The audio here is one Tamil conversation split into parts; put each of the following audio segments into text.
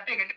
சட்டைய கட்டி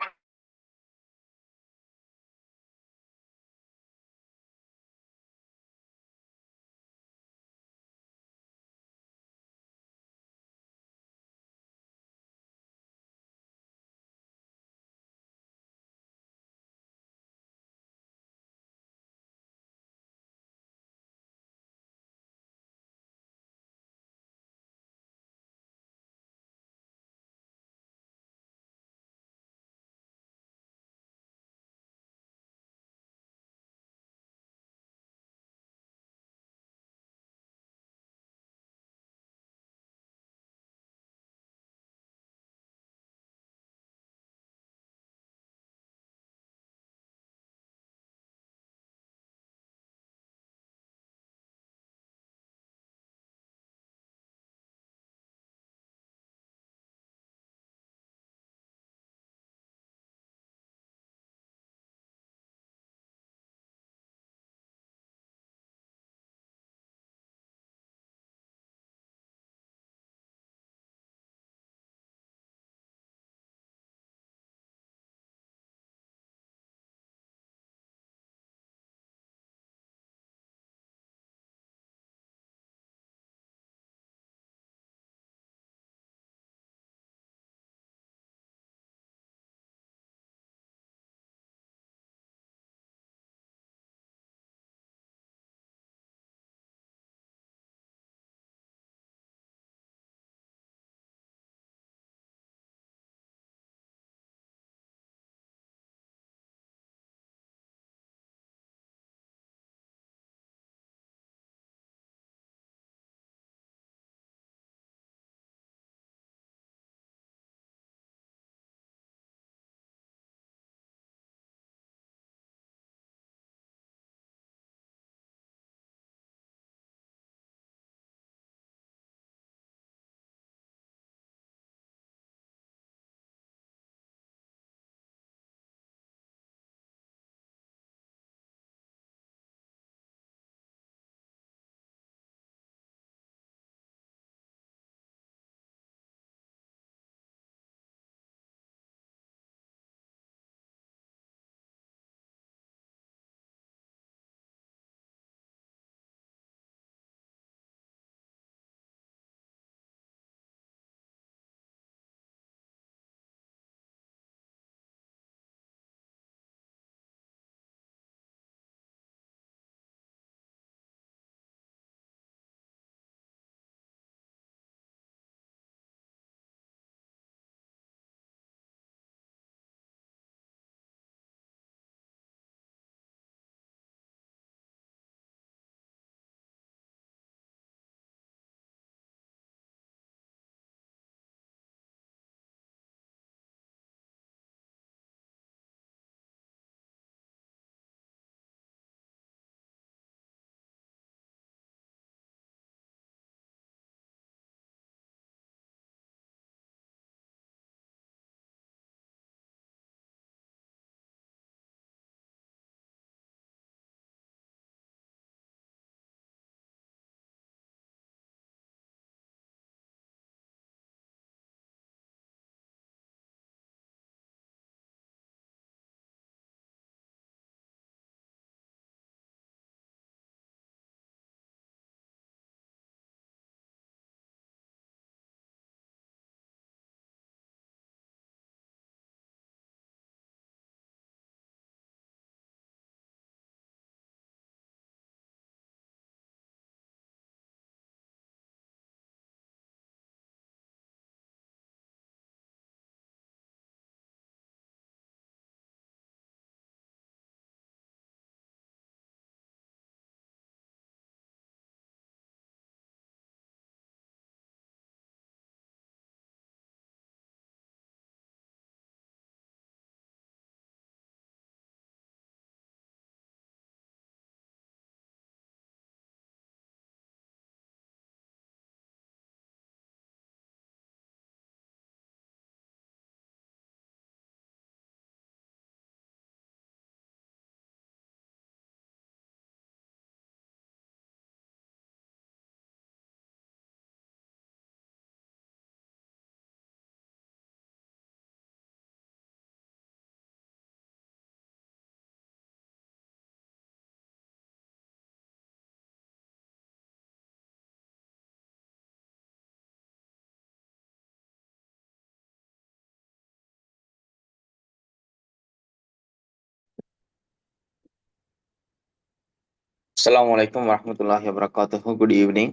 Assalamualaikum warahmatullahi wabarakatuh. Good evening.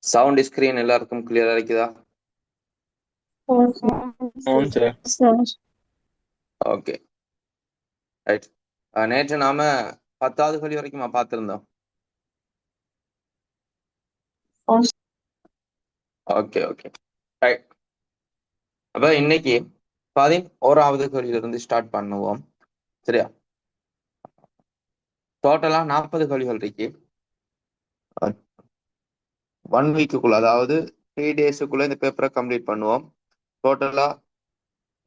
Sound screen எல்லாருக்கும் கிளியரா இருக்குதா? On sir. Okay right. நேற்று நாம 10வது கேள்வி வரைக்கும் பார்த்திருந்தோம். Okay okay right. அப்ப இன்னைக்கு 11வது கேள்வியிலிருந்து ஸ்டார்ட் பண்ணுவோம். சரியா? டோட்டலா 40 கேள்விகள் இருக்கு. 1 வீக்குக்குள்ள, அதாவது 3 டேஸுக்குள்ள இந்த பேப்பரை கம்ப்ளீட் பண்ணுவோம். டோட்டலா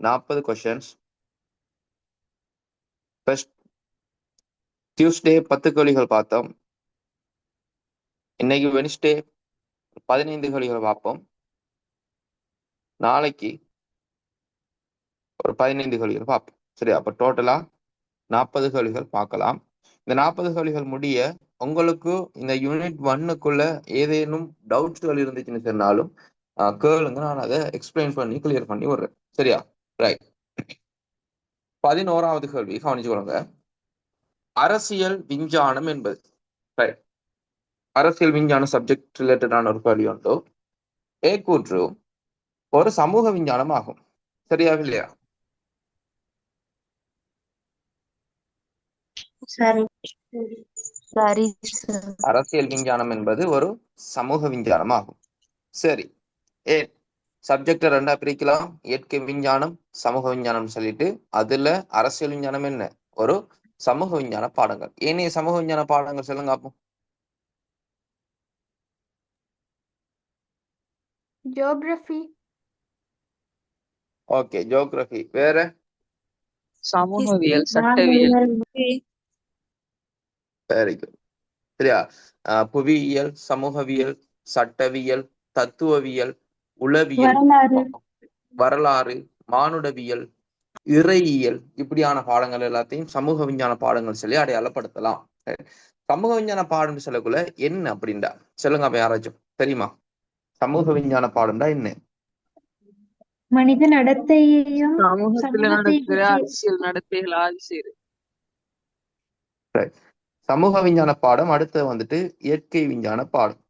40 கொஸ்டின்ஸ். ஃபர்ஸ்ட் டியூஸ்டே 10 கேள்விகள் பார்த்தோம். இன்னைக்கு வெனிஸ்டே 15 கேள்விகள் பார்ப்போம். நாளைக்கு ஒரு 15 கேள்விகள் பார்ப்போம். சரியா? அப்ப டோட்டலா 40 கேள்விகள் பார்க்கலாம். இந்த 40 கேள்விகள் முடிய உங்களுக்கு இந்த யூனிட் 1க்குள்ள ஏதேனும் டவுட்ஸ்கள் இருந்துச்சுன்னு சொன்னாலும் கேளுங்க, நான் அதை எக்ஸ்பிளைன் பண்ணி கிளியர் பண்ணி விடுறேன். சரியா? ரைட். 11வது கேள்வி கவனிச்சுக்கொள்ளுங்க. அரசியல் விஞ்ஞானம் என்பது ரைட். அரசியல் விஞ்ஞான சப்ஜெக்ட் ரிலேட்டடான ஒரு கேள்வி உண்டு. கூற்று ஒரு சமூக விஞ்ஞானம் ஆகும். சரியா இல்லையா? அரசியல் விஞ்ஞானம் என்பது ஒரு சமூக விஞ்ஞானம் ஆகும். சரி, ஏன் சப்ஜெக்ட ரெண்டா பிரிக்கலாம். இயற்கை விஞ்ஞானம், சமூக விஞ்ஞானம் சொல்லிட்டு அதுல அரசியல் விஞ்ஞானம் என்ன, ஒரு சமூக விஞ்ஞான பாடங்கள். ஏனைய சமூக விஞ்ஞான பாடங்கள் சொல்லுங்க அப்போ. ஜியோகிராஃபி. Okay, geography. வேற சமூகவியல், சட்டவியல். Very good. சரியா? புவியியல், சமூகவியல், சட்டவியல், தத்துவவியல், உளவியல், வரலாறு, மானுடவியல், இறையியல், இப்படியான பாடங்கள் எல்லாத்தையும் சமூக விஞ்ஞான பாடங்கள் சொல்லி அடையாளப்படுத்தலாம். சமூக விஞ்ஞான பாடம் சொல்லக்குள்ள என்ன அப்படின்டா சொல்லுங்க. அப்ப யாராச்சும் தெரியுமா? சமூக விஞ்ஞான பாடம்டா என்ன? மனித நடத்தையையும் சமூகத்துல நடக்கிற அரசியல் நடத்தைகள் ஆய்வு செய்யுது. சமூக விஞ்ஞான பாடம். அடுத்து வந்துட்டு இயற்கை விஞ்ஞான பாடம்.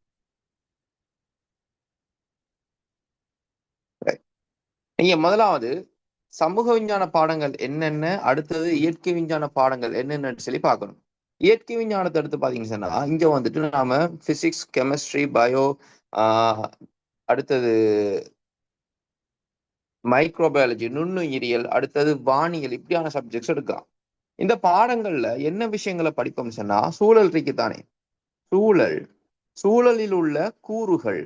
நீங்க முதலாவது சமூக விஞ்ஞான பாடங்கள் என்னென்ன, அடுத்தது இயற்கை விஞ்ஞான பாடங்கள் என்னென்னு சொல்லி பார்க்கணும். இயற்கை விஞ்ஞானத்தை எடுத்து பாத்தீங்கன்னா இங்க வந்துட்டு நாம பிசிக்ஸ், கெமிஸ்ட்ரி, பயோ, அடுத்தது மைக்ரோபயாலஜி, நுண்ணுயிரியல், அடுத்தது வானியல், இப்படியான சப்ஜெக்ட்ஸ் எடுக்கலாம். இந்த பாடங்கள்ல என்ன விஷயங்களை படிப்போம் சொன்னா, சூழல் இருக்குத்தானே, சூழலில் உள்ள கூறுகள்,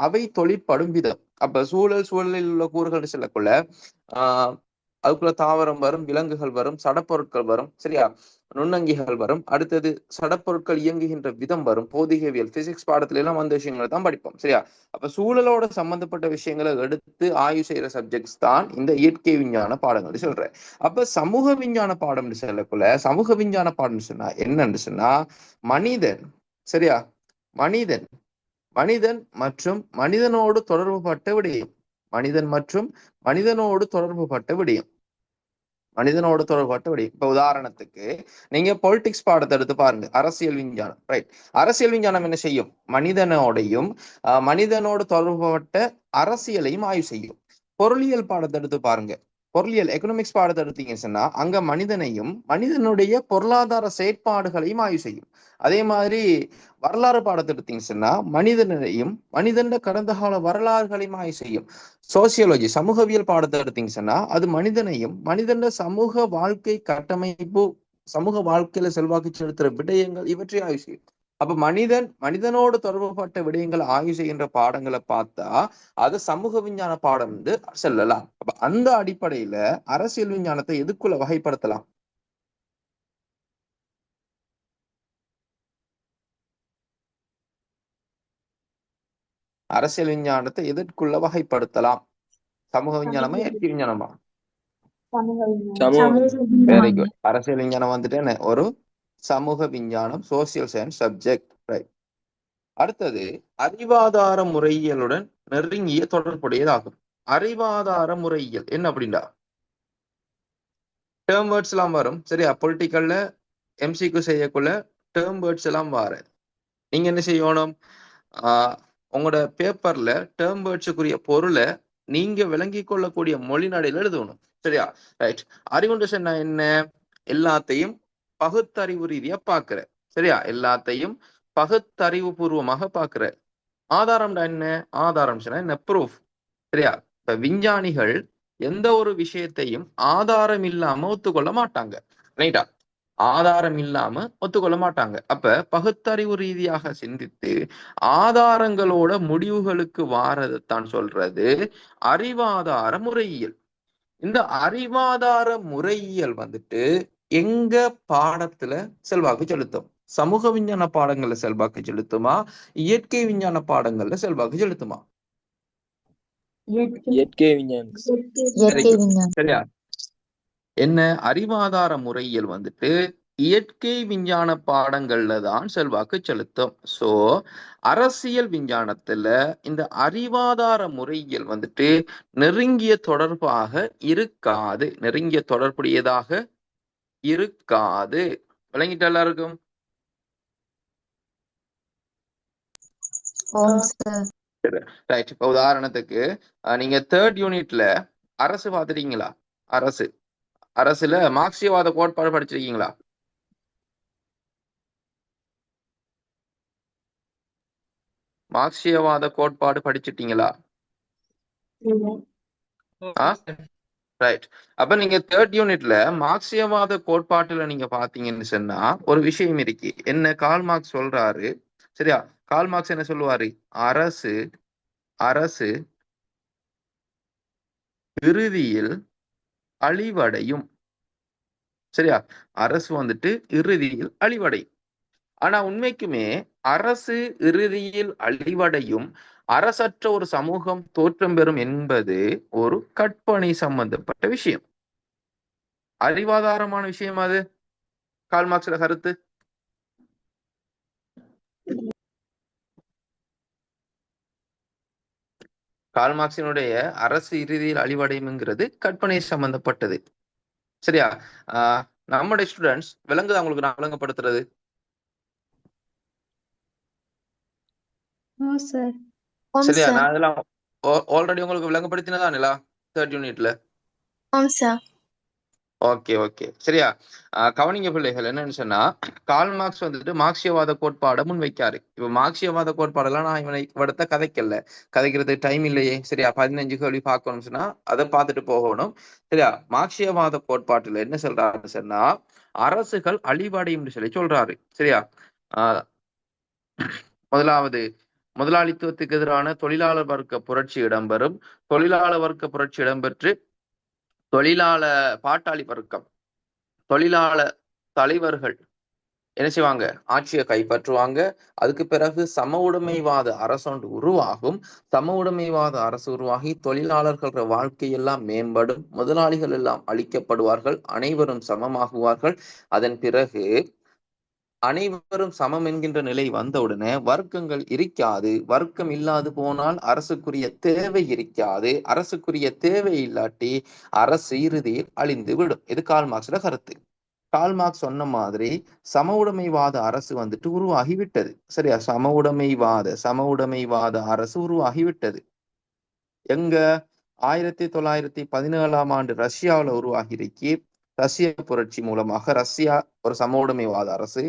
அவை தொழிற்படும் விதம். அப்ப சூழலில் உள்ள கூறுகள் சொல்லக்குள்ள அதுக்குள்ள தாவரம் வரும், விலங்குகள் வரும், சடப்பொருட்கள் வரும். சரியா? நுண்ணங்கிகள் வரும். அடுத்தது சடப்பொருட்கள் இயங்குகின்ற விதம் வரும். போதிகவியல், பிசிக்ஸ் பாடத்துல எல்லாம் வந்த விஷயங்களை தான் படிப்போம். சரியா? அப்ப சூழலோட சம்பந்தப்பட்ட விஷயங்களை எடுத்து ஆய்வு செய்யற சப்ஜெக்ட்ஸ் தான் இந்த இயற்கை விஞ்ஞான பாடங்கள் சொல்றேன். அப்ப சமூக விஞ்ஞான பாடம் சொல்லக்குள்ள, சமூக விஞ்ஞான பாடம் சொன்னா என்னன்னு சொன்னா, மனிதன், சரியா, மனிதன் மற்றும் மனிதனோடு தொடர்புபட்ட விடயம். மனிதனோடு தொடர்புபட்ட விடயம். இப்ப உதாரணத்துக்கு நீங்க பொலிட்டிக்ஸ் பாடத்தை எடுத்து பாருங்க. அரசியல் விஞ்ஞானம். ரைட். அரசியல் விஞ்ஞானம் என்ன செய்யும்? மனிதனோடு தொடர்புபட்ட அரசியலையும் ஆய்வு செய்யும். பொருளியல் பாடத்தை எடுத்து பாருங்க. எக்கனாமிக்ஸ் பாடத்தை எடுத்தீங்கன்னு சொன்னா அங்க மனிதனுடைய பொருளாதார செயற்பாடுகளையும் ஆய்வு செய்யும். அதே மாதிரி வரலாறு பாடத்தை எடுத்தீங்கன்னு சொன்னா மனிதன கடந்த கால வரலாறுகளையும் ஆய்வு செய்யும். சோசியாலஜி, சமூகவியல் பாடத்தை எடுத்தீங்கன்னு சொன்னா அது மனிதன சமூக வாழ்க்கை கட்டமைப்பு, சமூக வாழ்க்கையில செல்வாக்கு செலுத்துற விடயங்கள், இவற்றை ஆய்வு செய்யும். அப்ப மனிதனோடு தொடர்புபட்ட விடயங்களை ஆய்வு செய்கின்ற பாடங்களை பார்த்தா அது சமூக விஞ்ஞான பாடம் என்று சொல்லலாம். அப்ப அந்த அடிப்படையில அரசியல் விஞ்ஞானத்தை எதுக்குள்ள வகைப்படுத்தலாம்? அரசியல் விஞ்ஞானத்தை எதற்குள்ள வகைப்படுத்தலாம்? சமூக விஞ்ஞானமா, இயற்கை விஞ்ஞானமா? Very good. அரசியல் விஞ்ஞானம் வந்துட்டு என்ன, ஒரு சமூக விஞ்ஞானம், சோசியல் சயின்ஸ் சப்ஜெக்ட். ரைட். அடுத்தது அறிவாதார முறையியலுடன் நெருங்கிய தொடர்புடையதாகும். அறிவாதார முறையியல் என்ன அப்படின்னா, டேர்ம் வேர்ட்ஸ் எல்லாம் வரும். சரியா? பொலிட்டிக்கல்ல எம்சிக்கு செய்யக்குள்ள டேர்ம் வேர்ட்ஸ் எல்லாம் வர நீங்க என்ன செய்யணும்? உங்களோட பேப்பர்ல டேர்ம் வேர்ட்ஸுக்குரிய பொருளை நீங்க விளங்கி கொள்ளக்கூடிய மொழி நடையில எழுதணும். சரியா? ரைட். அறிவுண்டு சொன்னா என்ன? எல்லாத்தையும் பகுத்தறிவு ரீதியா பாக்குற. சரியா? எல்லாத்தையும் பகுத்தறிவு பூர்வமாக பாக்குற. ஆதாரம்டா என்ன? ஆதாரம் சொன்னா என்ன? ப்ரூஃப். சரியா? இப்ப விஞ்ஞானிகள் எந்த ஒரு விஷயத்தையும் ஆதாரம் இல்லாம ஒத்துக்கொள்ள மாட்டாங்க. ரைட்டா? ஆதாரம் இல்லாம ஒத்துக்கொள்ள மாட்டாங்க. அப்ப பகுத்தறிவு ரீதியாக சிந்தித்து ஆதாரங்களோட முடிவுகளுக்கு வாரதைத்தான் சொல்றது அறிவாதார முறையியல். இந்த அறிவாதார முறையியல் வந்துட்டு எங்க பாடத்துல செல்வாக்கு செலுத்தும்? சமூக விஞ்ஞான பாடங்கள்ல செல்வாக்கு செலுத்துமா? இயற்கை விஞ்ஞான பாடங்கள்ல செல்வாக்கு செலுத்துமா? இயற்கை விஞ்ஞானம். இயற்கை விஞ்ஞானம். சரியா? என்ன? அறிவாதார முறையியல் வந்துட்டு இயற்கை விஞ்ஞான பாடங்கள்ல தான் செல்வாக்கு செலுத்தும். சோ அரசியல் விஞ்ஞானத்துல இந்த அறிவாதார முறையியல் வந்துட்டு நெருங்கிய தொடர்பாக இருக்காது. நெருங்கிய தொடர்புடையதாக இருக்காது. விளங்கிட்ட எல்லாருக்கும்? ரைட். இப்ப உதாரணத்துக்கு நீங்க 3rd யூனிட்ல அரசு பார்த்துட்டீங்களா? அரசுல மார்க்சியவாத கோட்பாடு படிச்சிருக்கீங்களா? மார்க்சியவாத கோட்பாடு படிச்சிட்டீங்களா? ரைட். அப்ப நீங்க 3rd யூனிட்ல மார்க்சியவாத கோட்பாட்டுல நீங்க பாத்தீங்கன்னு சொன்னா ஒரு விஷயம் இருக்கு. என்ன? கார்ல் மார்க்ஸ் சொல்றாரு. சரியா? கார்ல் மார்க்ஸ் என்ன சொல்லுவாரு? அரசு இறுதியில் அழிவடையும். சரியா? அரசு வந்துட்டு இறுதியில் அழிவடையும். ஆனா உண்மைக்குமே அரசு இறுதியில் அழிவடையும், அரசற்ற ஒரு சமூகம் தோற்றம் பெறும் என்பது ஒரு கற்பனை சம்பந்தப்பட்ட விஷயம். அறிவாதாரமான விஷயம் அது கார்ல் மார்க்ஸோட கருத்து. கார்ல் மார்க்ஸினுடைய அரசு இறுதியில் அழிவடையும்ங்கிறது கற்பனை சம்பந்தப்பட்டது. சரியா? நம்முடைய ஸ்டூடெண்ட்ஸ் விளங்குதா உங்களுக்கு நான் விளங்கப்படுத்துறது? சரியா? நான் அதெல்லாம் ஆல்ரெடி உங்களுக்கு விளங்கப்படுத்தினதா நிலா 3rd யூனிட்ல? ஓகே. சரியா? கவனிங்க பிள்ளைகள், என்னன்னு சொன்னா கார்ல் மார்க்ஸ் வந்துட்டு மார்க்சியவாத கோட்பாடை முன் வைக்காரு. இப்ப மார்க்சியவாத கோட்பாடெல்லாம் நான் இவனை கதைக்கிறதுக்கு டைம் இல்லையே. சரியா? 15 கேள்வி பார்க்கணும்னு சொன்னா அதை பார்த்துட்டு போகணும். சரியா? மார்க்சியவாத கோட்பாட்டுல என்ன சொல்றாருன்னு சொன்னா அரசுகள் அழிவடையும் சொல்லி சொல்றாரு. சரியா? முதலாவது முதலாளித்துவத்துக்கு எதிரான தொழிலாளர் வர்க்க புரட்சி இடம்பெறும். தொழிலாளர் வர்க்க புரட்சி இடம்பெற்று பாட்டாளி வர்க்கம், தொழிலாள தலைவர்கள் என்ன செய்வாங்க? ஆட்சியை கைப்பற்றுவாங்க. அதுக்கு பிறகு சம உடைமைவாத அரசு உருவாகும். சம உடைமைவாத அரசு உருவாகி தொழிலாளர்கள வாழ்க்கையெல்லாம் மேம்படும். முதலாளிகள் எல்லாம் அழிக்கப்படுவார்கள். அனைவரும் சமமாகுவார்கள். அதன் பிறகு அனைவரும் சமம் என்கின்ற நிலை வந்தவுடனே வர்க்கங்கள் இருக்காது. வர்க்கம் இல்லாது போனால் அரசுக்குரிய தேவை இருக்காது. அரசுக்குரிய தேவை இல்லாட்டி அரசு இறுதியில் அழிந்து விடும். இது கார்ல் மார்க்ஸோட கருத்து. கார்ல் மார்க்ஸ் சொன்ன மாதிரி சம உடைமைவாத அரசு வந்துட்டு உருவாகி விட்டது. சரியா? சம உடைமைவாத அரசு உருவாகி விட்டது. எங்க? 1917ஆம் ஆண்டு ரஷ்யாவில் உருவாகி இருக்கு. ரஷ்ய புரட்சி மூலமாக ரஷ்யா ஒரு சம உடைமைவாத அரசு.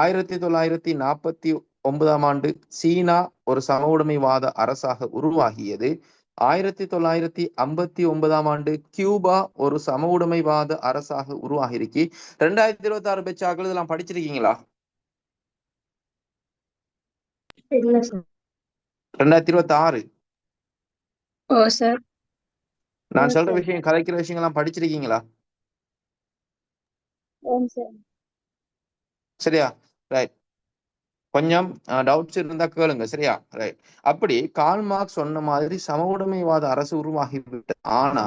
1949ஆம் ஆண்டு சீனா ஒரு சம உடைமைவாத அரசாக உருவாகியது. 1959ஆம் ஆண்டு கியூபா ஒரு சம உடைமைவாத அரசாக உருவாகி இருக்கு. 2026 பெச்சாக்கள் இதெல்லாம் படிச்சிருக்கீங்களா? 2026 நான் சொல்ற விஷயம், கதைக்கிற விஷயங்கள்லாம் படிச்சிருக்கீங்களா? சரியா? ரைட். கொஞ்சம் டவுட்ஸ் இருந்தா கேளுங்க. சரியா? ரைட். அப்படி கார்ல் மார்க்ஸ் சொன்ன மாதிரி சம உடைமைவாத அரசு உருவாகிவிட்டது. ஆனா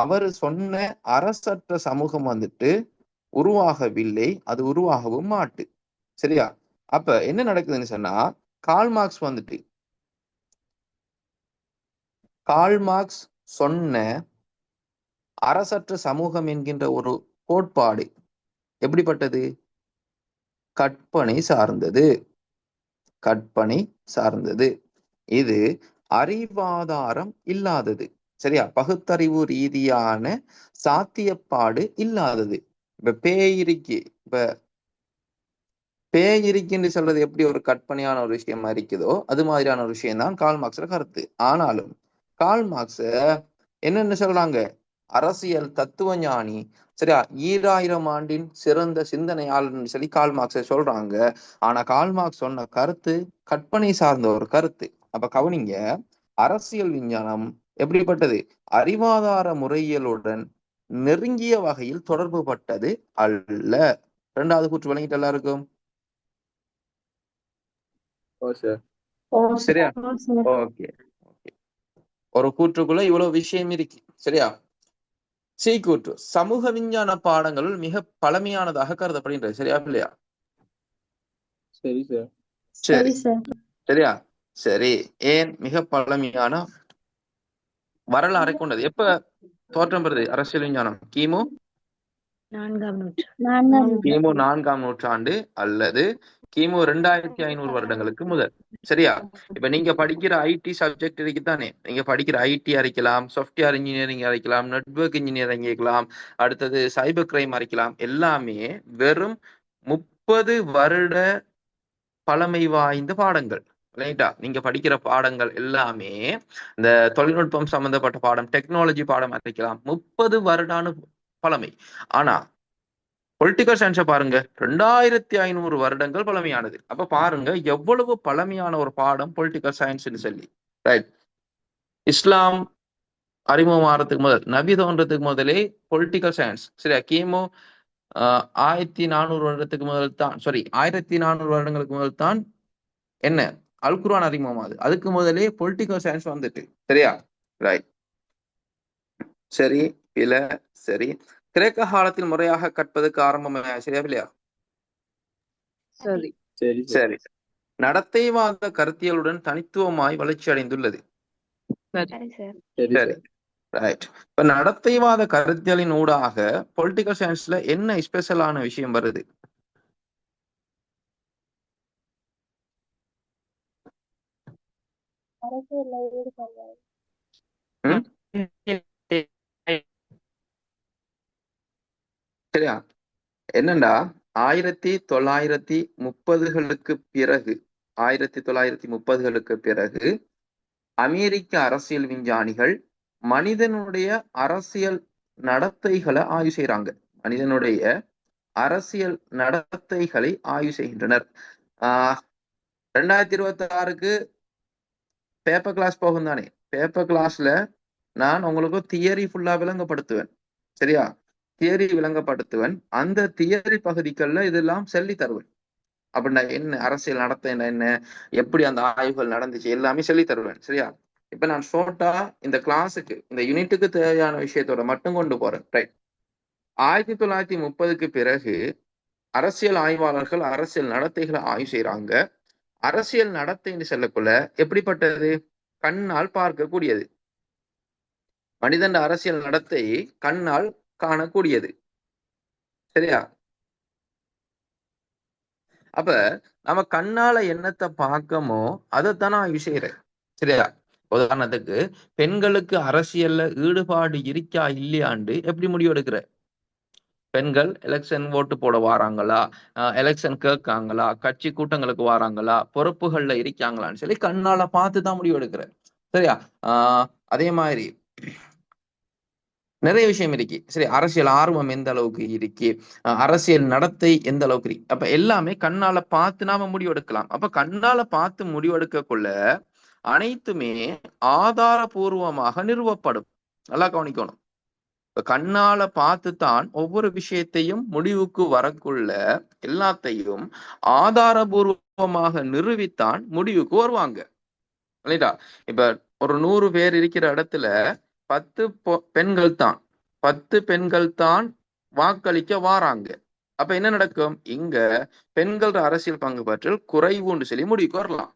அவர் சொன்ன அரசற்ற சமூகம் வந்துட்டு உருவாகவில்லை. அது உருவாகவும் மாட்டு. சரியா? அப்ப என்ன நடக்குதுன்னு சொன்னா கார்ல் மார்க்ஸ் சொன்ன அரசற்ற சமூகம் என்கின்ற ஒரு கோட்பாடு எப்படிப்பட்டது? கற்பனை சார்ந்தது. கற்பனை சார்ந்தது. இது அறிவாதாரம் இல்லாதது. சரியா? பகுத்தறிவு ரீதியான சாத்தியப்பாடு இல்லாதது. இப்ப பேயிருக்கு, இப்ப பேயிருக்குன்னு சொல்றது எப்படி ஒரு கற்பனையான ஒரு விஷயமா இருக்குதோ அது மாதிரியான ஒரு விஷயம் தான் கார்ல் மார்க்ஸோட கருத்து. ஆனாலும் கார்ல் மார்க்ஸ என்னன்னு சொல்றாங்க? அரசியல் தத்துவ ஞானி, சரியா, 2000 ஆண்டின் சிறந்த சிந்தனையாளர்னு சொல்லி கார்ல் மார்க்ஸை சொல்றாங்க. ஆனா கார்ல் மார்க்ஸ் சொன்ன கருத்து கற்பனை சார்ந்த ஒரு கருத்து. அப்ப கவனிங்க, அரசியல் விஞ்ஞானம் எப்படிப்பட்டது? அறிவாதார முறையியலுடன் நெருங்கிய வகையில் தொடர்பு பட்டது அல்ல. இரண்டாவது கூற்று விளங்கிட்டு எல்லாருக்கும்? ஓ சார். சரியா? ஓ சார். ஓகே. ஒரு கூற்றுக்குள்ள இவ்வளவு விஷயம் இருக்கு. சரியா? சி கூற்று சமூக விஞ்ஞான பாடங்களுள் மிக பழமையானதாக கருதப்படுகின்றது. சரியா இல்லையா? சரி சார். சரி, சரி சார். சரியா? சரி. ஏன் மிக பழமையான? வரலாறை கொண்டது. எப்ப தோற்றம் பெறுது அரசியல் விஞ்ஞானம்? கிமு 4ஆம் நூற்றாண்டு. கிமு 4ஆம் நூற்றாண்டு அல்லது கிமு 2500 வருடங்களுக்கு முதல். சரியா? இப்ப நீங்க படிக்கிற ஐடி சப்ஜெக்ட் இருக்குதானே, நீங்க படிக்கிற ஐடி அரைக்கலாம், சாஃப்ட்வேர் இன்ஜினியரிங் அரைக்கலாம், நெட்வொர்க் இன்ஜினியரிங் அரைக்கலாம், அடுத்தது சைபர் கிரைம் அரைக்கலாம். எல்லாமே வெறும் 30 வருட பழமை வாய்ந்த பாடங்கள். ரைட்டா? நீங்க படிக்கிற பாடங்கள் எல்லாமே இந்த தொழில்நுட்பம் சம்பந்தப்பட்ட பாடம், டெக்னாலஜி பாடம் அரைக்கலாம், 30 வருடானு பழமை. ஆனா பொலிட்டிக்கல் சயின்ஸை பாருங்க, 2500 வருடங்கள் பழமையானது. அப்ப பாருங்க எவ்வளவு பழமையான ஒரு பாடம் பொலிட்டிக்கல் சயின்ஸ்னு சொல்லி. ரைட்? இஸ்லாம் அறிமுகமாகறதுக்கு முதல், நபி தோன்றதுக்கு முதலே பொலிட்டிக்கல் சயின்ஸ், சரியா, கிமு 1400 வருடத்துக்கு முதல் தான், சாரி 1400 வருடங்களுக்கு முதல் தான் என்ன அல் குர்ஆன் அறிமுகமாகுது. அதுக்கு முதலே பொலிட்டிக்கல் சயின்ஸ் வந்துட்டு. சரியா? ரைட். சரி, இல்ல, சரி. கிரேக்க காலத்தில் முறையாக கற்பதற்கு ஆரம்பம் சரியா இல்லையா? சரி. சரி சார். சரி. நடத்தைவாத கருத்தியலுடன் தனித்துவமாய் வளர்ச்சி அடைந்துள்ளது. சரி சார். சரி சரி, சார். ரைட். இப்ப நடத்தைவாத கருத்தியலின் ஊடாக பொலிட்டிக்கல் சயின்ஸ்ல என்ன ஸ்பெஷலான விஷயம் வருது? ம்? சரியா? என்னண்டா 1930களுக்கு பிறகு 1930களுக்கு பிறகு அமெரிக்க அரசியல் விஞ்ஞானிகள் மனிதனுடைய அரசியல் நடத்தைகளை ஆய்வு செய்யறாங்க. மனிதனுடைய அரசியல் நடத்தைகளை ஆய்வு செய்கின்றனர். 2026க்கு பேப்பர் கிளாஸ் போகும் தானே? பேப்பர் கிளாஸ்ல நான் உங்களுக்கு தியரி ஃபுல்லா விளங்கப்படுத்துவேன். சரியா? தியரி விளங்கப்படுத்துவேன். அந்த தியரி பகுதிகள்ல இதெல்லாம் சொல்லி தருவேன். அப்படின்னா என்ன, அரசியல் நடத்த என்ன, எப்படி அந்த ஆய்வுகள் நடந்துச்சு, எல்லாமே சொல்லி தருவேன். சரியா? இப்ப நான் ஷோர்ட்டா இந்த கிளாஸுக்கு, இந்த யூனிட்டுக்கு தேவையான விஷயத்தோட மட்டும் கொண்டு போறேன். ரைட்? 1930க்கு பிறகு அரசியல் ஆய்வாளர்கள் அரசியல் நடத்தைகளை ஆய்வு செய்யறாங்க. அரசியல் நடத்தைன்னு சொல்லக்குள்ள எப்படிப்பட்டது? கண்ணால் பார்க்கக்கூடியது. மனிதன் அரசியல் நடத்தை கண்ணால் காணக்கூடியது. சரியா? அப்ப நம்ம கண்ணால என்னத்தை பார்க்கமோ அதைத்தான் ஆய்வு செய்யறேன். சரியா? உதாரணத்துக்கு பெண்களுக்கு அரசியல்ல ஈடுபாடு இருக்கா இல்லையாண்டு எப்படி முடிவு எடுக்கிற? பெண்கள் எலெக்ஷன் ஓட்டு போட வாராங்களா, எலெக்ஷன் கேட்காங்களா, கட்சி கூட்டங்களுக்கு வாராங்களா, பொறுப்புகள்ல இருக்காங்களான்னு சொல்லி கண்ணால பார்த்துதான் முடிவு எடுக்கிற. சரியா? அதே மாதிரி நிறைய விஷயம் இருக்கு. சரி, அரசியல் ஆர்வம் எந்த அளவுக்கு இருக்கு, அரசியல் நடத்தை எந்த அளவுக்கு இருக்கு, அப்ப எல்லாமே கண்ணால பார்த்து நாம முடிவெடுக்கலாம். அப்ப கண்ணால பார்த்து முடிவெடுக்கக்குள்ள அனைத்துமே ஆதாரபூர்வமாக நிறுவப்படும். நல்லா கவனிக்கணும். இப்ப கண்ணால பார்த்து தான் ஒவ்வொரு விஷயத்தையும் முடிவுக்கு வரக்குள்ள எல்லாத்தையும் ஆதாரபூர்வமாக நிறுவித்தான் முடிவுக்கு வருவாங்க. இல்லையா? இப்ப ஒரு 100 பேர் இருக்கிற இடத்துல 10 பெண்கள் தான் வாக்களிக்க வாராங்க. அப்ப என்ன நடக்கும்? இங்க பெண்கள் அரசியல் பங்கு பற்றல் குறைவுன்னு சொல்லி முடிவுக்கு வரலாம்.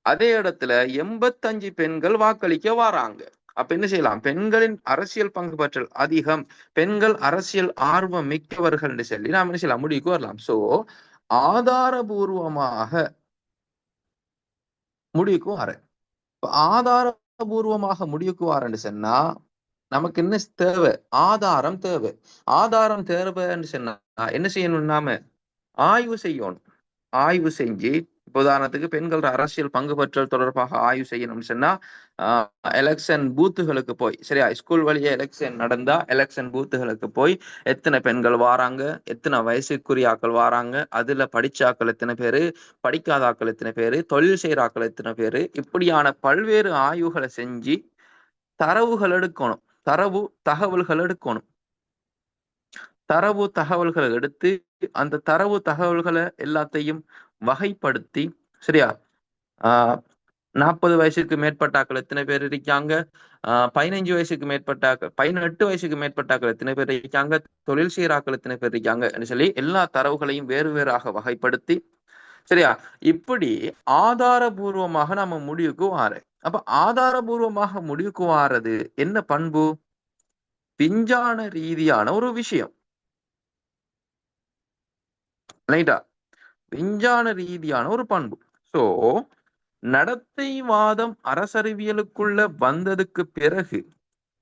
அதே இடத்துல 85 பெண்கள் வாக்களிக்க வாராங்க. அப்ப என்ன செய்யலாம்? பெண்களின் அரசியல் பங்கு பற்றல் அதிகம், பெண்கள் அரசியல் ஆர்வம் மிக்கவர்கள் என்று சொல்லி நாம் என்ன செய்யலாம்? முடிவுக்கு வரலாம். சோ ஆதாரபூர்வமாக முடிவுக்கு வரேன். ஆதாரபூர்வமாக முடிவுக்கு வரேன்னு சொன்னா நமக்கு என்ன தேவை? ஆதாரம் தேவை. ஆதாரம் தேவைன்னு சொன்னா என்ன செய்யணும்? நாம ஆய்வு செய்யணும். ஆய்வு செஞ்சு, உதாரணத்துக்கு பெண்கள் அரசியல் பங்கு பற்றல் தொடர்பாக ஆய்வு செய்யணும்னு சொன்னா எலெக்ஷன் பூத்துகளுக்கு போய், சரியா, ஸ்கூல் வழியா எலெக்ஷன் நடந்தா எலெக்ஷன் பூத்துகளுக்கு போய் எத்தனை பெண்கள் வாராங்க, எத்தனை வயசுக்குரிய ஆக்கள் வாராங்க, அதுல படிச்ச ஆக்கள் எத்தனை பேரு, படிக்காத ஆக்கள் எத்தனை பேரு, தொழில் செய்யற ஆக்கள் எத்தனை பேரு, இப்படியான பல்வேறு ஆய்வுகளை செஞ்சு தரவுகள் எடுக்கணும். தகவல்கள் எடுக்கணும். தகவல்களை எடுத்து அந்த தகவல்களை எல்லாத்தையும் வகைப்படுத்தி, சரியா, 40 வயசுக்கு மேற்பட்டாக்கள் எத்தனை பேர் இருக்காங்க, 15 வயசுக்கு மேற்பட்டாக்கள், 18 வயசுக்கு மேற்பட்டாக்கள் எத்தனை பேர் இருக்காங்க, தொழில் செய்யறாக்கள் எத்தனை பேர் இருக்காங்க சொல்லி எல்லா தரவுகளையும் வேறு வேறாக வகைப்படுத்தி, சரியா, இப்படி ஆதாரபூர்வமாக நம்ம முடிவுக்கு வார. அப்ப ஆதாரபூர்வமாக முடிவுக்கு வாரது என்ன பண்பு? விஞ்ஞான ரீதியான ஒரு விஷயம். ரைட்டா? விஞ்ஞான ரீதியான ஒரு பண்பு. சோ நடத்தைவாதம் அரசறிவியலுக்குள்ள வந்ததுக்கு பிறகு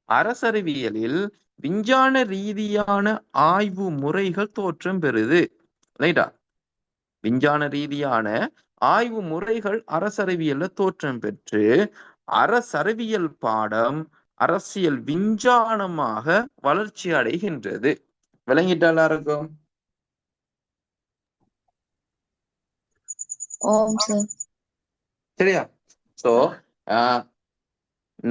அரசறிவியலில் விஞ்ஞான ரீதியான ஆய்வு முறைகள் தோற்றம் பெறுது. ரைட்டா? விஞ்ஞான ரீதியான ஆய்வு முறைகள் அரசறிவியல்ல தோற்றம் பெற்று அரசறிவியல் பாடம் அரசியல் விஞ்ஞானமாக வளர்ச்சி அடைகின்றது. விளங்கிட்டா எல்லாருக்கும்? சரியா? சோ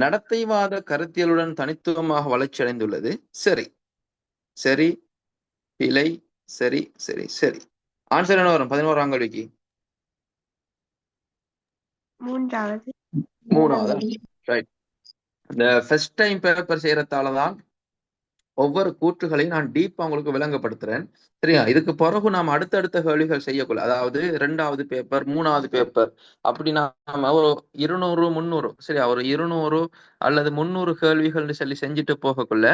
நடத்தைவாத கருத்தியலுடன் தனித்துவமாக வளர்ச்சி அடைந்துள்ளது. சரி சரி பிழை சரி சரி சரி. ஆன்சர் என்ன வரும் 11ஆம் கேள்விக்கு? மூணாவது. ரைட். இந்த ஃபர்ஸ்ட் டைம் பேப்பர் செய்யறதாலதான் ஒவ்வொரு கூற்றுகளையும் நான் டீப்பா உங்களுக்கு விளங்கப்படுத்துறேன். சரியா? இதுக்கு பிறகு நாம் அடுத்தடுத்த கேள்விகள் செய்யக்குள்ள, அதாவது 2வது பேப்பர் 3வது பேப்பர் அப்படி நாம ஒரு 200 300, சரியா, ஒரு 200 அல்லது 300 கேள்விகள்னு சொல்லி செஞ்சுட்டு போகக்குள்ள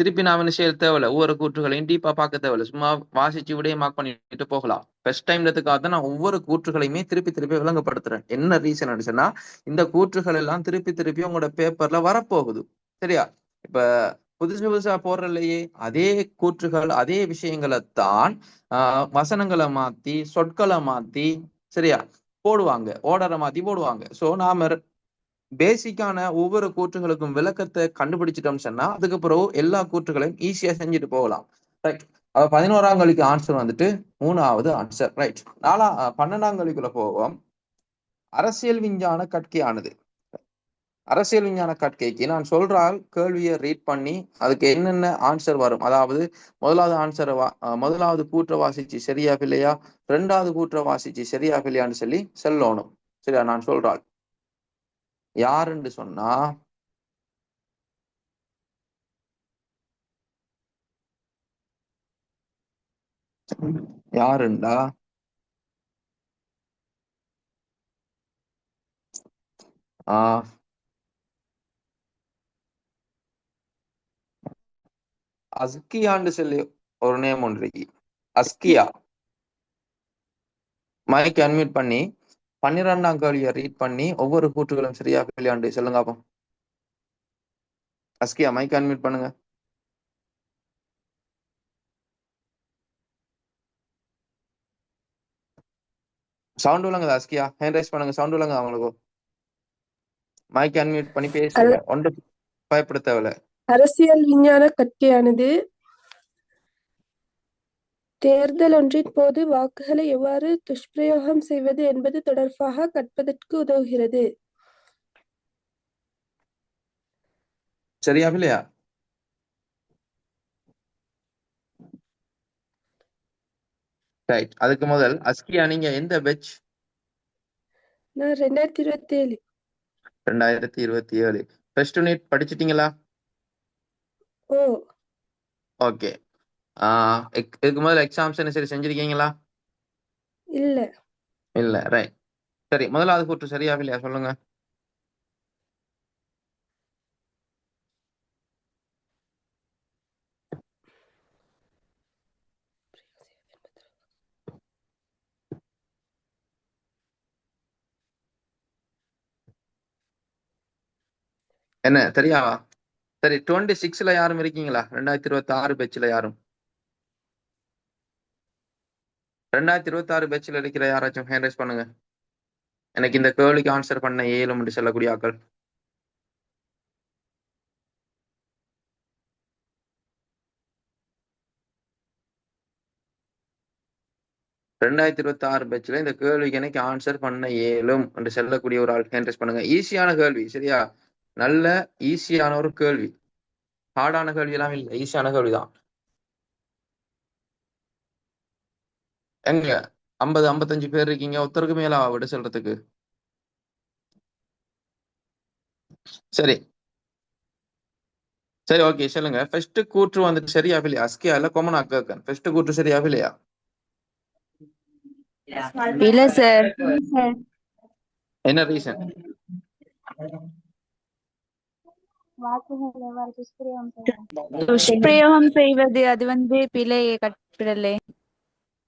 திருப்பி நாம என்ன செய்ய தேவையில்ல, ஒவ்வொரு கூற்றுகளையும் டீப்பா பார்க்க தேவையில்ல, சும்மா வாசிச்சு விடையே மார்க் பண்ணிட்டு போகலாம். ஃபர்ஸ்ட் டைம்லதுக்காக தான் நான் ஒவ்வொரு கூற்றுகளையுமே திருப்பி திருப்பி விளங்கப்படுத்துறேன். என்ன ரீசன் சொன்னா இந்த கூற்றுகள் எல்லாம் திருப்பி திருப்பி உங்களோட பேப்பர்ல வரப்போகுது. சரியா? இப்ப புதுசா போடுறலையே அதே கூற்றுகள் அதே விஷயங்களைத்தான் வசனங்களை மாத்தி சொற்களை மாத்தி, சரியா, போடுவாங்க, ஓர்டரை மாத்தி போடுவாங்க. சோ நாம பேசிக்கான ஒவ்வொரு கூற்றுகளுக்கும் விளக்கத்தை கண்டுபிடிச்சிட்டோம் சொன்னா அதுக்கப்புறம் எல்லா கூற்றுகளையும் ஈஸியா செஞ்சுட்டு போகலாம். ரைட். அப்ப 11ஆம் கேள்விக்கு ஆன்சர் வந்துட்டு 3வது ஆன்சர். ரைட். 12ஆம் கேள்விக்குள்ள போவோம். அரசியல் விஞ்ஞான கற்கையானது. அரசியல் விஞ்ஞான கற்கைக்கு நான் சொல்றால் கேள்வியை ரீட் பண்ணி அதுக்கு என்னென்ன ஆன்சர் வரும், அதாவது முதலாவது கூற்ற வாசிச்சு சரியா இல்லையா, 2வது கூற்ற வாசிச்சு சரியா இல்லையான்னு சொல்லி சொல்லணும். சரியா? நான் சொல்றாள் யாருன்னு சொன்னா யாருண்டா அஸ்கியான்னு சொல்லி ஒரு நேம் ஒன்று இருக்கு. அஸ்கியா. மைக் அன்மியூட் பண்ணி 12ஆம் கேள்வியை ரீட் பண்ணி ஒவ்வொரு கூற்றுகளும் சரியா இல்லையாண்டு சொல்லுங்க அப்போ. அஸ்கியா மைக் அன்மியூட் பண்ணுங்க. சவுண்ட் விளங்குதா அஸ்கியா? ஹேண்ட் ரைஸ் பண்ணுங்க. சவுண்ட் விளங்க அவங்களுக்கு. மைக் அன்மியூட் பண்ணி பேசுங்க. ஒன்று பயப்பட தேவையில்ல. அரசியல் விஞ்ஞான கற்கையானது தேர்தல் ஒன்றின் போது வாக்குகளை எவ்வாறு துஷ்பிரயோகம் செய்வது என்பது தொடர்பாக கற்பதற்கு உதவுகிறது. சரியா இல்லையா? ரைட். அதுக்கு முதல் அஸ்கியா நீங்க எந்த பெட்ச்? நான் 2027. 2027. ஃபர்ஸ்ட் யூனிட் படிச்சிட்டீங்களா? ஓ. ஓகே. இதுக்கு முதல்ல எக்ஸாம்ஸ் என்ன சரி செஞ்சிருக்கீங்களா? இல்ல. இல்ல. ரைட். சரி, முதலாவது கூற்று சரியா இல்லையா சொல்லுங்க. என்ன தெரியாவா? சரி, 26ல யாரும் இருக்கீங்களா? 2026 பேட்ச்ல யாரும்? 2026 பேட்ச்ல இருக்கிற யாராச்சும் ஹேண்ட் ரைஸ் பண்ணுங்க. எனக்கு இந்த கேள்விக்கு ஆன்சர் பண்ண இயலும் என்று சொல்லக்கூடிய ஆக்கள். 2026 பேட்ச்ல இந்த கேள்விக்கு எனக்கு ஆன்சர் பண்ண இயலும் என்று சொல்லக்கூடிய ஒரு ஆள் ஹேண்ட் ரைஸ் பண்ணுங்க. ஈஸியான கேள்வி, சரியா? நல்ல ஈஸியான ஒரு கேள்வி. ஹார்டான கேள்வி எல்லாம் இல்லை, ஈஸியான கேள்விதான். எங்க 50 55 பேர் இருக்கீங்க, ஒருத்தருக்கு மேல விட சொல்றதுக்கு. சரி சரி, ஓகே, சொல்லுங்க. ஃபர்ஸ்ட் கூற்று வந்துட்டு சரியா இல்லையா? அஸ்கியா இல்ல கொமனா கேட்கன். ஃபர்ஸ்ட் கூற்று சரியா இல்லையா? இல்ல சார். என்ன ரீசன்? துஷ்பிரயோகம் செய்வது அது பிழை கற்பிடலே.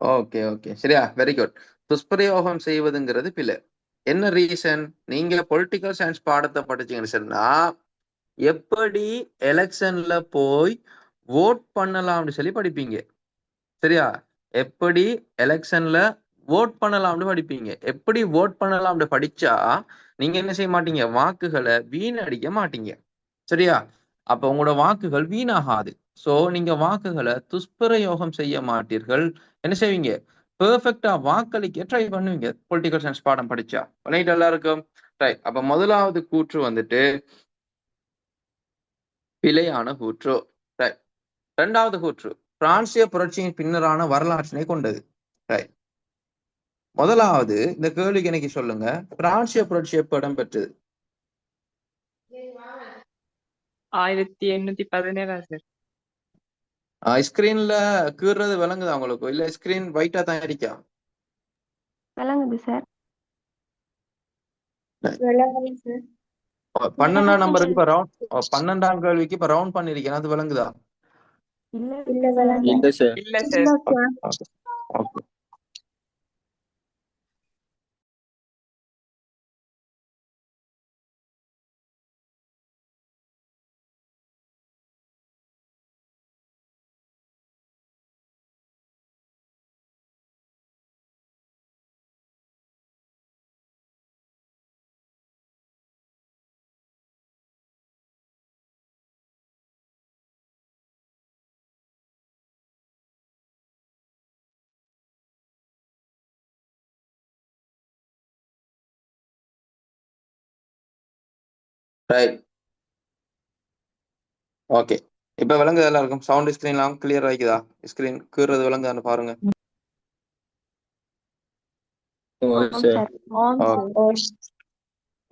ஓகே ஓகே, சரியா, வெரி குட். துஷ்பிரயோகம் செய்வதுங்கிறது பிள்ளை. என்ன ரீசன்? நீங்க பொலிட்டிக்கல் சயின்ஸ் பாடத்தை படிச்சீங்கன்னு சொன்னா எப்படி எலெக்ஷன்ல போய் ஓட் பண்ணலாம்னு சொல்லி படிப்பீங்க, சரியா? எப்படி எலெக்ஷன்ல ஓட் பண்ணலாம்னு படிப்பீங்க. எப்படி ஓட் பண்ணலாம்னு படிச்சா நீங்க என்ன செய்ய மாட்டீங்க? வாக்குகளை வீணடிக்க மாட்டீங்க, சரியா? அப்ப உங்களோட வாக்குகள் வீணாகாது. சோ நீங்க வாக்குகளை துஷ்பிரயோகம் செய்ய மாட்டீர்கள். என்ன செய்வீங்க? பெர்ஃபெக்டா வாக்களிக்க ட்ரை பண்ணுவீங்க பொலிட்டிக்கல் சயின்ஸ் பாடம் படிச்சா. ரைட், எல்லாருக்கும் ரைட். அப்ப முதலாவது கூற்று வந்துட்டு பிழையான கூற்று. ரைட். இரண்டாவது கூற்று பிரான்சிய புரட்சியின் பின்னரான வரலாற்றினை கொண்டது. ரைட். முதலாவது இந்த கேள்விக்கு எனக்கு சொல்லுங்க, பிரான்சிய புரட்சி எப்ப இடம்பெற்றது? 1817 சார். ஸ்கிரீன்ல கீறது விளங்குதா உங்களுக்கு? இல்ல ஸ்கிரீன் ஒயிட்டா தான் இருக்கா? விளங்குது சார். 12ஆம் நம்பருக்கு இப்ப ரவுண்ட், 12ஆம் கேள்விக்கு இப்ப ரவுண்ட் பண்ணிருக்கேன், அது விளங்குதா? இல்ல சார். இல்ல சார். ஓகே. Right, okay. இப்ப விளங்குது எல்லாருக்கும்? சவுண்ட் ஸ்கிரீன்லாம் கிளியர் ஆகிக்குதா? ஸ்கிரீன் கீறது விளங்குதான்னு பாருங்க.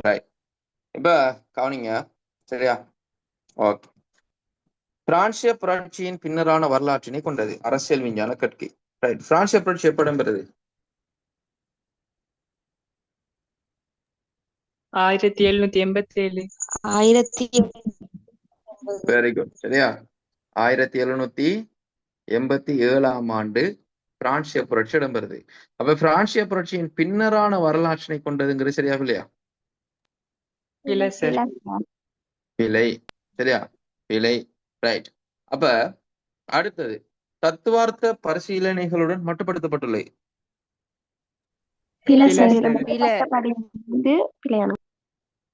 ரைட், இப்ப கவனிங்க, சரியா? ஓகே. பிரான்சிய புரட்சியின் பின்னரான வரலாற்றினை கொண்டது அரசியல் விஞ்ஞான கற்கை. ரைட். பிரான்சிய புரட்சி எப்ப இடம்பெறுது? 1787. வெரி குட், சரியா? 1787ஆம் ஆண்டு பிரான்சிய புரட்சி இடம்பெறுது. அப்ப பிரான்சிய புரட்சியின் பின்னரான வரலாற்றினை கொண்டதுங்கிறது சரியா இல்லையா? இல்ல சார். பிழை, சரியா? பிழை. ரைட். அப்ப அடுத்தது தத்துவார்த்த பரிசீலனைகளுடன் மட்டுப்படுத்தப்பட்டுள்ளது.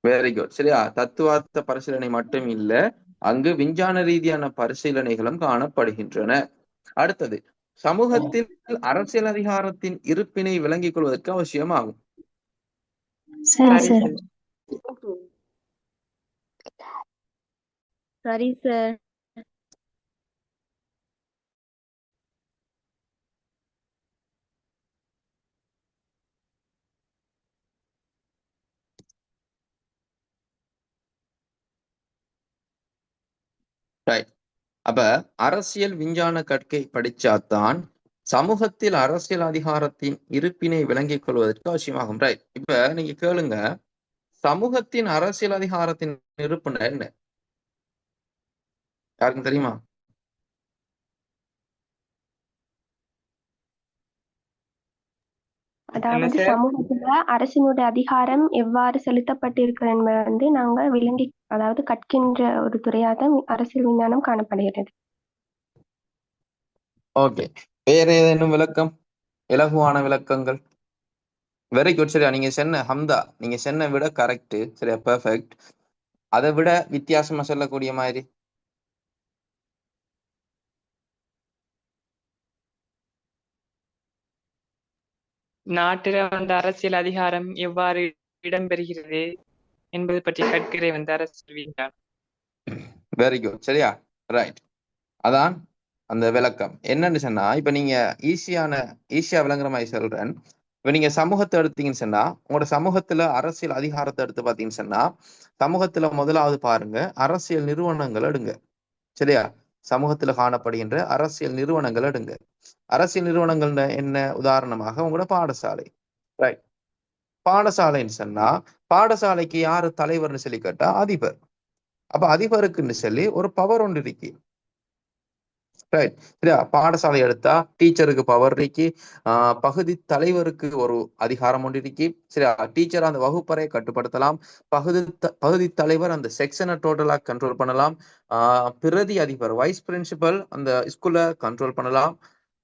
வெரி குட், சரியா? தத்துவார்த்த பரிசீலனை மட்டும் இல்ல, அங்கு விஞ்ஞான ரீதியான பரிசீலனைகளும் காணப்படுகின்றன. அடுத்தது சமூகத்தில் அரசியல் அதிகாரத்தின் இருப்பினை விளங்கிக் கொள்வதற்கு அவசியமாகும். சரி சார். ரைட். அப்ப அரசியல் விஞ்ஞான கற்கை படிச்சாதான் சமூகத்தில் அரசியல் அதிகாரத்தின் இருப்பினை விளங்கிக் கொள்வதற்கு அவசியமாகும். ரைட். இப்ப நீங்க கேளுங்க, சமூகத்தின் அரசியல் அதிகாரத்தின் இருப்புன்னா என்ன? யாருக்கும் தெரியுமா? அதாவது சார்? சமூகத்துல அரசினுடைய அதிகாரம் எவ்வாறு செலுத்தப்பட்டிருக்கிறது என்பதை வந்து நாங்க அதாவது கற்கின்ற ஒரு துறையாதான் அரசியல் விஞ்ஞானம் காணப்படுகிறது. ஓகே, வேற ஏதேனும் விளக்கம், இலகுவான விளக்கங்கள்? Very good. சரியா, நீங்க சொன்ன ஹம்தா, நீங்க சொன்ன விட கரெக்ட். சரியா, பெர்ஃபெக்ட். அதை விட வித்தியாசமா சொல்லக்கூடிய மாதிரி நாட்டில அரசியல் அதிகாரம் எவ்வாறு இடம்பெறுகிறது என்பது பற்றி கற்கிற அரசியல் விஞ்ஞானம். Very good. சரியா, ரைட். அதான் அந்த விளக்கம். என்னன்னு சொன்னா, இப்ப நீங்க ஈஸியா விளங்குற மாதிரி சொல்றேன். இப்ப நீங்க சமூகத்தை எடுத்தீங்கன்னு சொன்னா, உங்களோட சமூகத்துல அரசியல் அதிகாரத்தை எடுத்து பாத்தீங்கன்னு சொன்னா, சமூகத்துல முதலாவது பாருங்க அரசியல் நிறுவனங்கள் எடுங்க. சரியா, சமூகத்துல காணப்படுகின்ற அரசியல் நிறுவனங்கள் எடுங்க. அரசியல் நிறுவனங்கள் என்ன? உதாரணமாக உங்களோட பாடசாலை. ரைட், பாடசாலைன்னு சொன்னா பாடசாலைக்கு யாரு தலைவர்னு சொல்லி கேட்டா அதிபர். அப்ப அதிபருக்குன்னு சொல்லி ஒரு பவர் ஒன்று இருக்கு. ரைட், சரியா. பாடசாலை எடுத்தா டீச்சருக்கு பவர் இருக்கு, பகுதி தலைவருக்கு ஒரு அதிகாரம் ஒன்று இருக்கு. சரியா, டீச்சர் அந்த வகுப்பறை கட்டுப்படுத்தலாம், பகுதி தலைவர் அந்த செக்ஷனை டோட்டலா கண்ட்ரோல் பண்ணலாம், பிரதி அதிபர் வைஸ் பிரின்சிபல் அந்த ஸ்கூல்ல கண்ட்ரோல் பண்ணலாம்,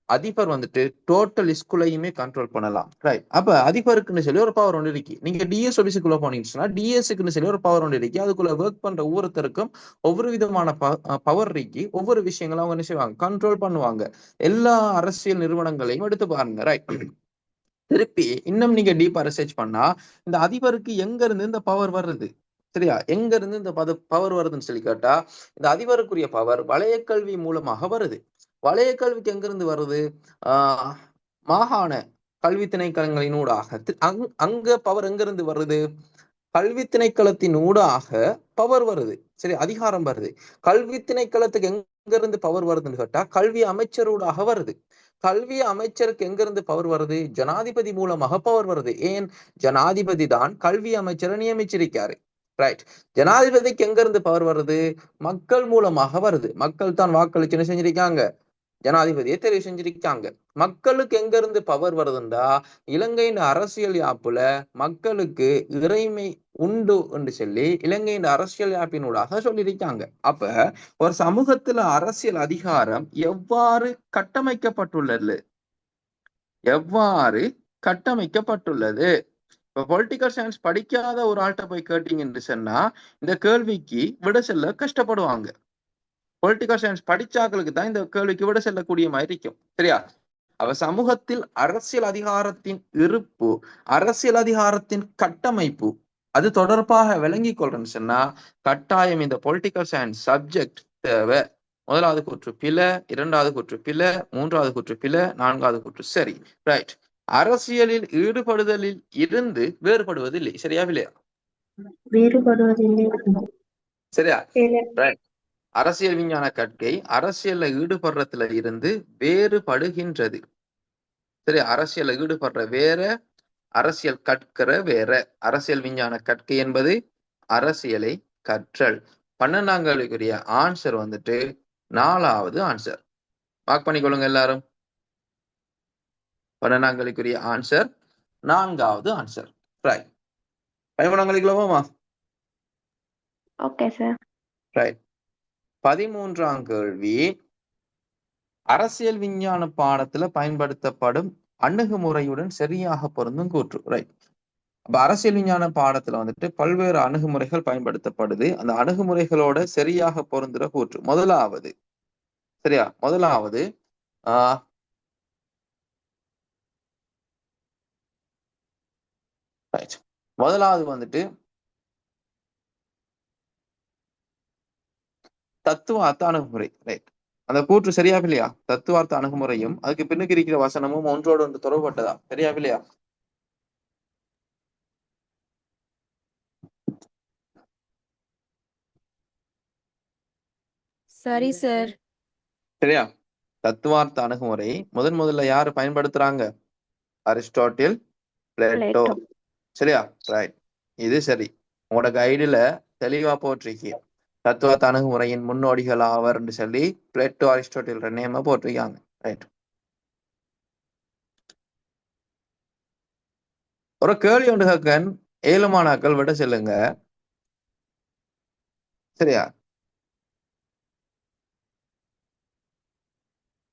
அதிபர் வந்துட்டு டோட்டல் ஸ்கூலையுமே கண்ட்ரோல் பண்ணலாம். ரைட், அப்ப அதிபருக்குன்னு சொல்லி ஒரு பவர் ஒன்று இருக்கு. நீங்க டிஎஸ் ஆபீஸுக்குள்ள போனீங்கன்னா டிஎஸ்க்குன்னு சொல்லி ஒரு பவர் ஒன்று இருக்கு. அதுக்குள்ள ஒர்க் பண்ற ஒவ்வொருத்தருக்கும் ஒவ்வொரு விதமான பவர் இருக்கு. ஒவ்வொரு விஷயங்களும் அவங்க என்ன செய்வாங்க, கண்ட்ரோல் பண்ணுவாங்க. எல்லா அரசியல் நிறுவனங்களையும் எடுத்து பாருங்க. ரைட், திருப்பி இன்னும் நீங்க டீப்பா ரிசர்ச் பண்ணா இந்த அதிபருக்கு எங்க இருந்து இந்த பவர் வருது? சரியா, எங்க இருந்து இந்த பவர் வருதுன்னு சொல்லி கேட்டா, இந்த அதிபருக்குரிய பவர் வலய கல்வி மூலமாக வருது. வலய கல்விக்கு எங்க இருந்து வருது? மாகாண கல்வி திணைக்களங்களின் ஊடாக. அங்க பவர் எங்க இருந்து வருது? கல்வி திணைக்களத்தின் ஊடாக பவர் வருது. சரி, அதிகாரம் வருது. கல்வி திணைக்களத்துக்கு எங்க இருந்து பவர் வருதுன்னு கேட்டா கல்வி அமைச்சரூடாக வருது. கல்வி அமைச்சருக்கு எங்க இருந்து பவர் வருது? ஜனாதிபதி மூலமாக பவர் வருது. ஏன்? ஜனாதிபதி தான் கல்வி அமைச்சரை நியமிச்சிருக்காரு. ரைட், ஜனாதிபதிக்கு எங்க இருந்து பவர் வருது? மக்கள் மூலமாக வருது. மக்கள் தான் வாக்களிச்சு என்ன செஞ்சிருக்காங்க, ஜனாதிபதியை தெரிவு செஞ்சிருக்காங்க. மக்களுக்கு எங்க இருந்து பவர் வருதுண்டா இலங்கையின் அரசியல் யாப்புல மக்களுக்கு இறைமை உண்டு என்று சொல்லி இலங்கையின் அரசியல் யாப்பினூடாக சொல்லியிருக்காங்க. அப்ப ஒரு சமூகத்துல அரசியல் அதிகாரம் எவ்வாறு கட்டமைக்கப்பட்டுள்ளது? இப்ப பொலிட்டிக்கல் சயின்ஸ் படிக்காத ஒரு ஆள்கிட்ட போய் கேட்டீங்கன்னு சொன்னா இந்த கேள்விக்கு விட சொல்ல கஷ்டப்படுவாங்க. பொலிட்டிக்கல் சயின்ஸ் படிச்சாக்களுக்கு தான் இந்த கேள்விக்கு விட செல்லக்கூடிய மாதிரி இருக்கும். சரியா, அவ சமூகத்தில் அரசியல் அதிகாரத்தின் இருப்பு, அரசியல் அதிகாரத்தின் கட்டமைப்பு அது தொடர்பாக விளங்கி கொள்றேன்னு சொன்னா கட்டாயம் இந்த பொலிட்டிக்கல் சயின்ஸ் சப்ஜெக்ட் தேவை. முதலாவது கூற்று பிழை, இரண்டாவது கூற்று பிழை, மூன்றாவது கூற்று பிழை, நான்காவது கூற்று சரி. ரைட், அரசியலில் ஈடுபடுதலில் இருந்து வேறுபடுவதில்லை. சரியா, இல்லையா? சரியா, ரைட். அரசியல் விஞ்ஞான கற்கை அரசியல்ல ஈடுபடுறதுல இருந்து வேறுபடுகின்றது. சரி, அரசியல்ல ஈடுபடுற வேற, அரசியல் கற்கிற வேற. அரசியல் விஞ்ஞான கற்கை என்பது அரசியலை கற்றல். 12ஆம் கேள்விக்குரிய ஆன்சர் வந்துட்டு 4வது ஆன்சர். மார்க் பண்ணிக்கொள்ளுங்க எல்லாரும். 12ஆம் கேள்விக்குரிய ஆன்சர் 4வது ஆன்சர். ரைட், 13ஆம் கேள்விக்குள்ளமா? Okay sir. ரைட், 13ஆம் கேள்வி அரசியல் விஞ்ஞான பாடத்துல பயன்படுத்தப்படும் அணுகுமுறையுடன் சரியாக பொருந்தும் கூற்று. ரைட், அப்ப அரசியல் விஞ்ஞான பாடத்துல வந்துட்டு பல்வேறு அணுகுமுறைகள் பயன்படுத்தப்படுது. அந்த அணுகுமுறைகளோட சரியாக பொருந்துற கூற்று முதலாவது. சரியா, முதலாவது முதலாவது வந்துட்டு தத்துவார்த்த அணுகுமுறை. ரைட், அந்த கூற்று சரியா இல்லையா? தத்துவார்த்த அணுகுமுறையும் அதுக்கு பின்னுக்கு இருக்கிற வசனமும் ஒன்றோடு ஒன்று தொடர்பட்டதா? சரியா இல்லையா? சரி சார். சரியா, தத்துவார்த்த அணுகுமுறை முதல்ல யாரு பயன்படுத்துறாங்க? Aristotle, Plato. சரியா, ரைட், இது சரி. உங்களோட கைடுல தெளிவா போட்டிருக்கீங்க தத்துவார்த்த அணுகுமுறையின் முன்னோடிகள் ஆவர் என்று சொல்லி பிளேட்டோ, அரிஸ்டாட்டில் நேம போட்டிருக்காங்க. ரைட், ஒரு கேள்வி ஒன்று கேட்கன், 7 மாணாக்கள் விட செல்லுங்க. சரியா?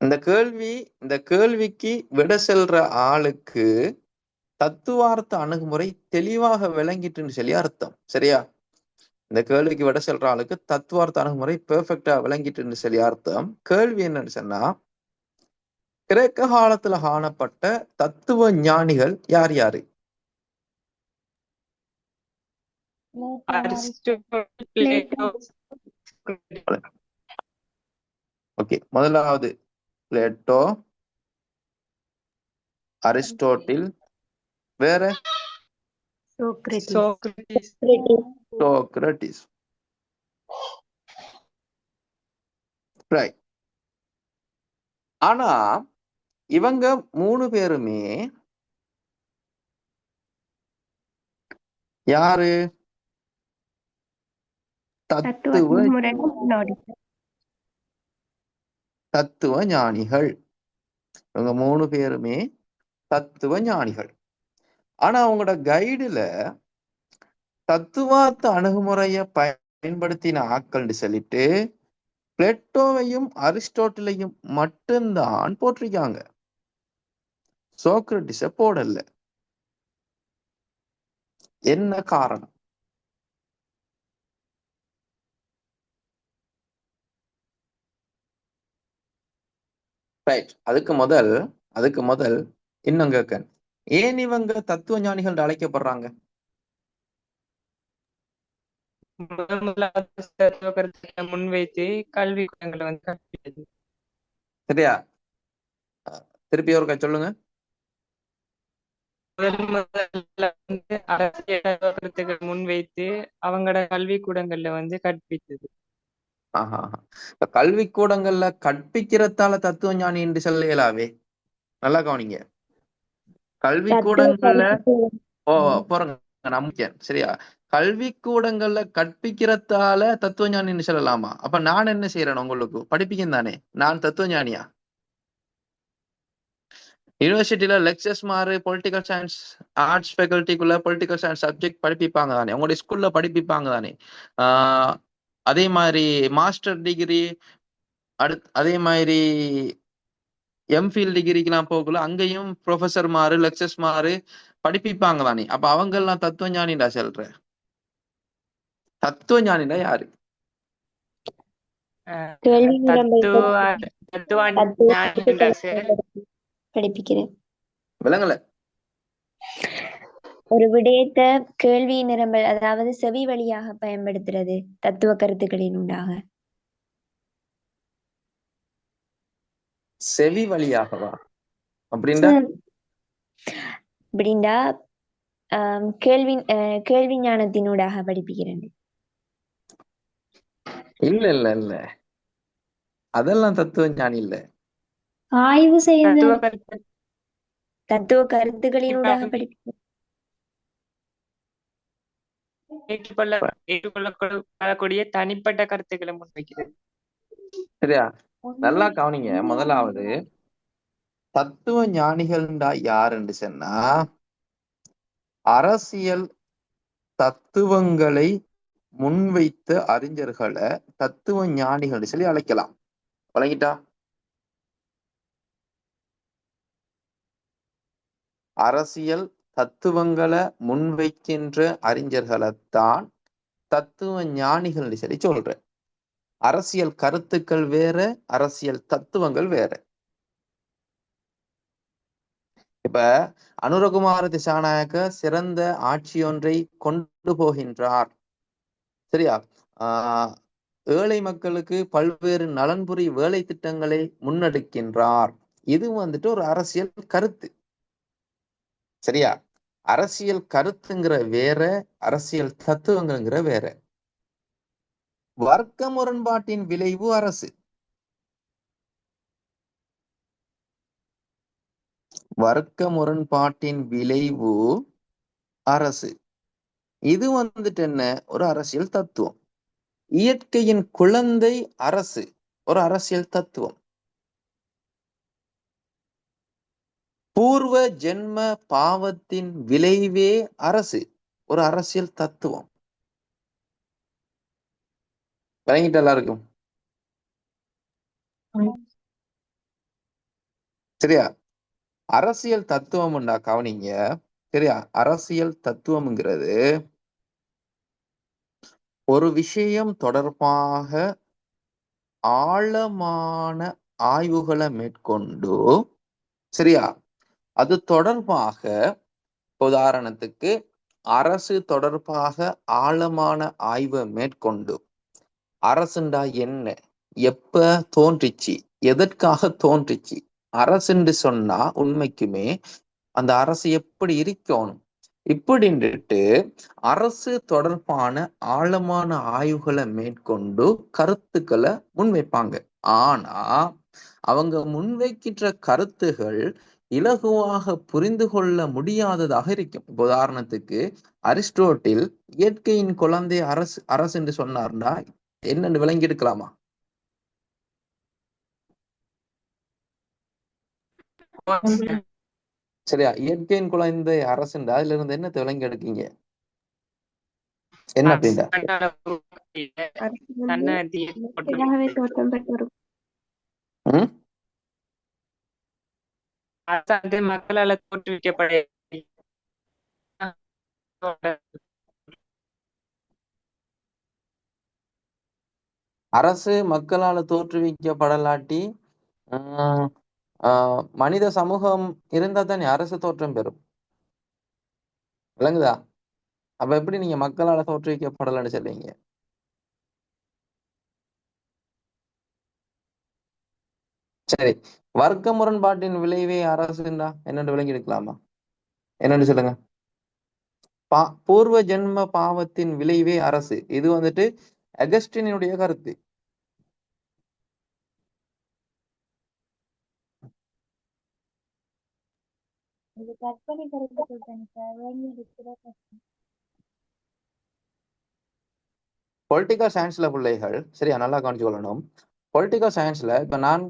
இந்த கேள்விக்கு விட செல்ற ஆளுக்கு தத்துவார்த்த அணுகுமுறை தெளிவாக விளங்கிட்டுன்னு சொல்லி அர்த்தம். சரியா? இந்த கேள்விக்கு விட செல்ற ஆளுக்கு தத்துவார்த்த அணுகுமுறை பெர்ஃபெக்டா விளங்கிட்டுன்னு சொல்லி அர்த்தம். கேள்வி என்னன்னு சொன்னா, கிரேக்க காலத்துல காணப்பட்ட தத்துவ ஞானிகள் யார் யாரு? Aristotle, Plato, Socrates. ஓகே, முதலாவது பிளேட்டோ, அரிஸ்டோட்டில், வேற சோக்ரட்டிஸ். சோக்ரட்டிஸ். ரைட். ஆனா இவங்க 3 பேருமே யாரு? தத்துவ தத்துவ ஞானிகள். இவங்க 3 பேருமே தத்துவ ஞானிகள். ஆனா அவங்களோட கைடுல தத்துவார்த்த அணுகுமுறைய பயன்படுத்தின ஆட்கள்னு சொல்லிட்டு பிளேட்டோவையும் அரிஸ்டோட்டிலையும் மட்டும்தான் போட்டிருக்காங்க. சோக்ரட்டிஸ போடல. என்ன காரணம்? ரைட். அதுக்கு முதல் இன்னும் கேட்க, ஏன் இவங்க தத்துவ ஞானிகள் அழைக்கப்படுறாங்க? முதலாவது தத்துவ கருத்துக்களை முன்வைத்து கல்வி கூடங்களை வந்து கற்பித்தது. சரியா? திருப்பி ஒருக்கா சொல்லுங்க. முதல்ல வந்து அரசியல் தத்துவ கருத்துக்களை முன்வைத்து அவங்களோட கல்விக்கூடங்கள்ல வந்து கற்பித்தது. இப்ப கல்விக்கூடங்கள்ல கற்பிக்கிறதால தத்துவ ஞானி என்று சொல்ல இயலாவே. நல்லா கவனிங்க. கல்விக்கூடங்கள்ல போறங்க நம்பிக்கை. சரியா? கல்விக்கூடங்கள்ல கற்பிக்கிறதால தத்துவ ஞானின்னு சொல்லலாமா? அப்ப நான் என்ன செய்யறேன்? உங்களுக்கு படிப்பிக்கும் தானே. நான் தத்துவ ஞானியா? யூனிவர்சிட்டியில லெக்சர்ஸ் மாறு பொலிட்டிக்கல் சயின்ஸ் ஆர்ட்ஸ் ஃபேக்கல்ட்டிக்குள்ள பொலிட்டிக்கல் சயின்ஸ் சப்ஜெக்ட் படிப்பிப்பாங்க தானே. உங்களுடைய ஸ்கூல்ல படிப்பிப்பாங்க தானே. அதே மாதிரி மாஸ்டர் டிகிரி, அதே மாதிரி எம்ஃபில் டிகிரிக்கெல்லாம் போகல, அங்கேயும் ப்ரொஃபசர் மாறு லெக்சர்ஸ் மாறு படிப்பிப்பாங்க தானே. அப்ப அவங்க எல்லாம் தத்துவ ஞானிடா சொல்ற. தத்துவ ஞானிடா யாரு? படிப்பிக்கிறேன். விளங்கல. ஒரு விடயத்தை கேள்வி நிரம்பல், அதாவது செவி வழியாக பயன்படுத்துறது தத்துவ கருத்துக்களின் உண்டாக. செவி வழியாகவா? அப்படின்னா கேள்வி ஞானத்தினூடாக படிப்பிக்கிறேன். இல்ல இல்ல இல்ல, அதெல்லாம் தத்துவ ஞானி இல்ல. ஆய்வு செய்து தத்துவ கருத்துக்களினூடாக படிப்பிக்கிறேன். ஏற்றுக்கொள்ளக்கூடிய தனிப்பட்ட கருத்துக்களை முன்வைக்கிறது. சரியா? நல்லா கவனிங்க. முதலாவது தத்துவ ஞானிகள்டா யாருன்னு சொன்னா, அரசியல் தத்துவங்களை முன்வைத்த அறிஞர்களை தத்துவ ஞானிகள் சொல்லி அழைக்கலாம். வழங்கிட்டா? அரசியல் தத்துவங்களை முன்வைக்கின்ற அறிஞர்களைத்தான் தத்துவ ஞானிகள் சொல்லி சொல்ற. அரசியல் கருத்துக்கள் வேற, அரசியல் தத்துவங்கள் வேற. இப்ப அனுரகுமார திசாநாயக்க சிறந்த ஆட்சியொன்றை கொண்டு போகின்றார். சரியா? ஏழை மக்களுக்கு பல்வேறு நலன்புரி வேலை திட்டங்களை முன்னெடுக்கின்றார். இது வந்துட்டு ஒரு அரசியல் கருத்து. சரியா? அரசியல் கருத்துங்கிற வேற, அரசியல் தத்துவங்கிற வேற. வர்க்க முரண்பாட்டின் விளைவு அரசு. வர்க்க முரண்பாட்டின் விளைவு அரசு. இது வந்துட்டு என்ன? ஒரு அரசியல் தத்துவம். இயற்கையின் குழந்தை அரசு, ஒரு அரசியல் தத்துவம். பூர்வ ஜென்ம பாவத்தின் விளைவே அரசு. ஒரு அரசியல் தத்துவம். விளங்கிட்டு எல்லாருக்கும் சரியா? அரசியல் தத்துவம்னா கவனிங்க. சரியா? அரசியல் தத்துவம்ங்கிறது ஒரு விஷயம் தொடர்பாக ஆழமான ஆய்வுகளை மேற்கொண்டு, சரியா, அது தொடர்பாக உதாரணத்துக்கு அரசு தொடர்பாக ஆழமான ஆய்வை மேற்கொண்டு அரசுண்டா என்ன, எப்ப தோன்றிச்சு, எதற்காக தோன்றிச்சு, அரசுன்னு சொன்னா உண்மைக்குமே அந்த அரசு எப்படி இருக்கணும் இப்படின்ட்டு அரசு தொடர்பான ஆழமான ஆய்வுகளை மேற்கொண்டு கருத்துக்களை முன்வைப்பாங்க. ஆனா அவங்க முன்வைக்கின்ற கருத்துகள் இலகுவாக புரிந்து கொள்ள முடியாததாக இருக்கும். உதாரணத்துக்கு அரிஸ்டோட்டில் இயற்கையின் குழந்தை அரசு என்று சொன்னார்னா என்னன்னு விளங்கி எடுக்கலாமா? சரியா? இயற்கையின் குழந்தை அரசுண்டா அதுல இருந்து என்னத்தை விளங்கி எடுக்கீங்க? என்ன அப்படின்டா? தோற்றம் பெற்று மக்களால் தோற்றுவிக்கப்பட அரசு மக்களால் தோற்றுவிக்கப்படலாட்டி மனித சமூகம் இருந்தா தானே அரசு தோற்றம் பெறும். விளங்குதா? அப்ப எப்படி நீங்க மக்களால தோற்றுவிக்கப்படலன்னு சொல்றீங்க? சரி, வர்க்க முரண்பாட்டின் விளைவே அரசுன்னா என்னன்னு விளங்கி எடுக்கலாமா? என்னன்னு சொல்லுங்க. பூர்வ ஜென்ம பாவத்தின் விளைவே அரசு. இது வந்துட்டு அகஸ்டினுடைய கருத்து. பொலிட்டிக்கல் சயின்ஸ்ல பிள்ளைகள் சரியா நல்லா கவனிச்சு கொள்ளணும். பொலிட்டிக்கல் சயின்ஸ்ல இப்ப நான்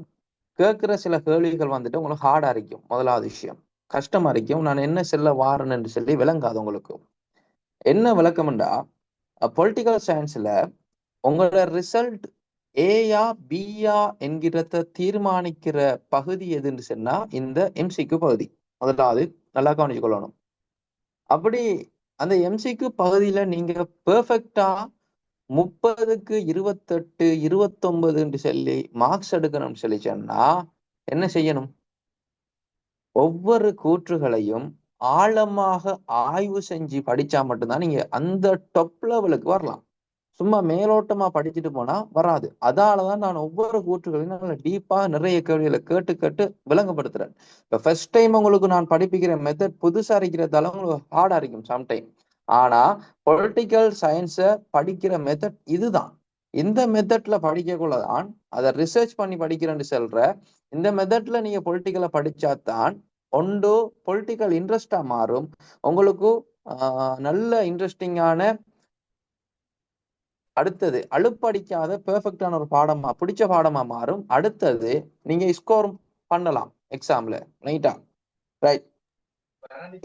கேட்கிற சில கேள்விகள் வந்துட்டு உங்களுக்கு ஹார்டா இருக்கும். முதலாவது விஷயம் கஷ்டமா இருக்கும். நான் என்ன சொல்ல வாரேன்னு சொல்லி விளங்காது உங்களுக்கு. என்ன விளக்கம்டா, பொலிட்டிக்கல் சயின்ஸ்ல உங்களோட ரிசல்ட் ஏயா பியா என்கிறத தீர்மானிக்கிற பகுதி எதுன்னு சொன்னா இந்த எம்சிக்கு பகுதி. முதலாவது நல்லா கவனிச்சு கொள்ளணும். அப்படி அந்த எம்சிக்கு பகுதியில நீங்க பெர்ஃபெக்டா 30க்கு 28 29 சொல்லி மார்க்ஸ் எடுக்கணும்னு சொல்லி சொன்னா என்ன செய்யணும்? ஒவ்வொரு கூற்றுகளையும் ஆழமாக ஆய்வு செஞ்சு படிச்சா மட்டும்தான் நீங்க அந்த டாப் லெவலுக்கு வரலாம். சும்மா மேலோட்டமா படிச்சுட்டு போனா வராது. அதாலதான் நான் ஒவ்வொரு கூற்றுகளையும் நல்ல டீப்பா நிறைய கேள்விகளை கேட்டு கேட்டு விளங்கப்படுத்துறேன். இப்ப ஃபர்ஸ்ட் டைம் உங்களுக்கு நான் படிப்பிக்கிற மெத்தட் புதுசா இருக்கிறதால உங்களுக்கு ஹார்டா இருக்கும் சம்டைம். ஆனா பொலிட்டிக்கல் சயின்ஸை படிக்கிற மெத்தட் இதுதான். இந்த மெத்தட்ல படிக்கக்குள்ளதான் அதை ரிசர்ச் பண்ணி படிக்கிறேன்னு சொல்ற. இந்த மெத்தட்ல நீங்க பொலிட்டிக்கலை படிச்சாதான் ஒன்று பொலிட்டிக்கல் இன்ட்ரெஸ்டா மாறும். உங்களுக்கு நல்ல இன்ட்ரெஸ்டிங்கான அடுத்தது அழுப்படிக்காத பெர்ஃபெக்டான ஒரு பாடமா பிடிச்ச பாடமா மாறும். அடுத்தது நீங்க ஸ்கோர் பண்ணலாம் எக்ஸாம்ல. ரைட்டா? ரைட்.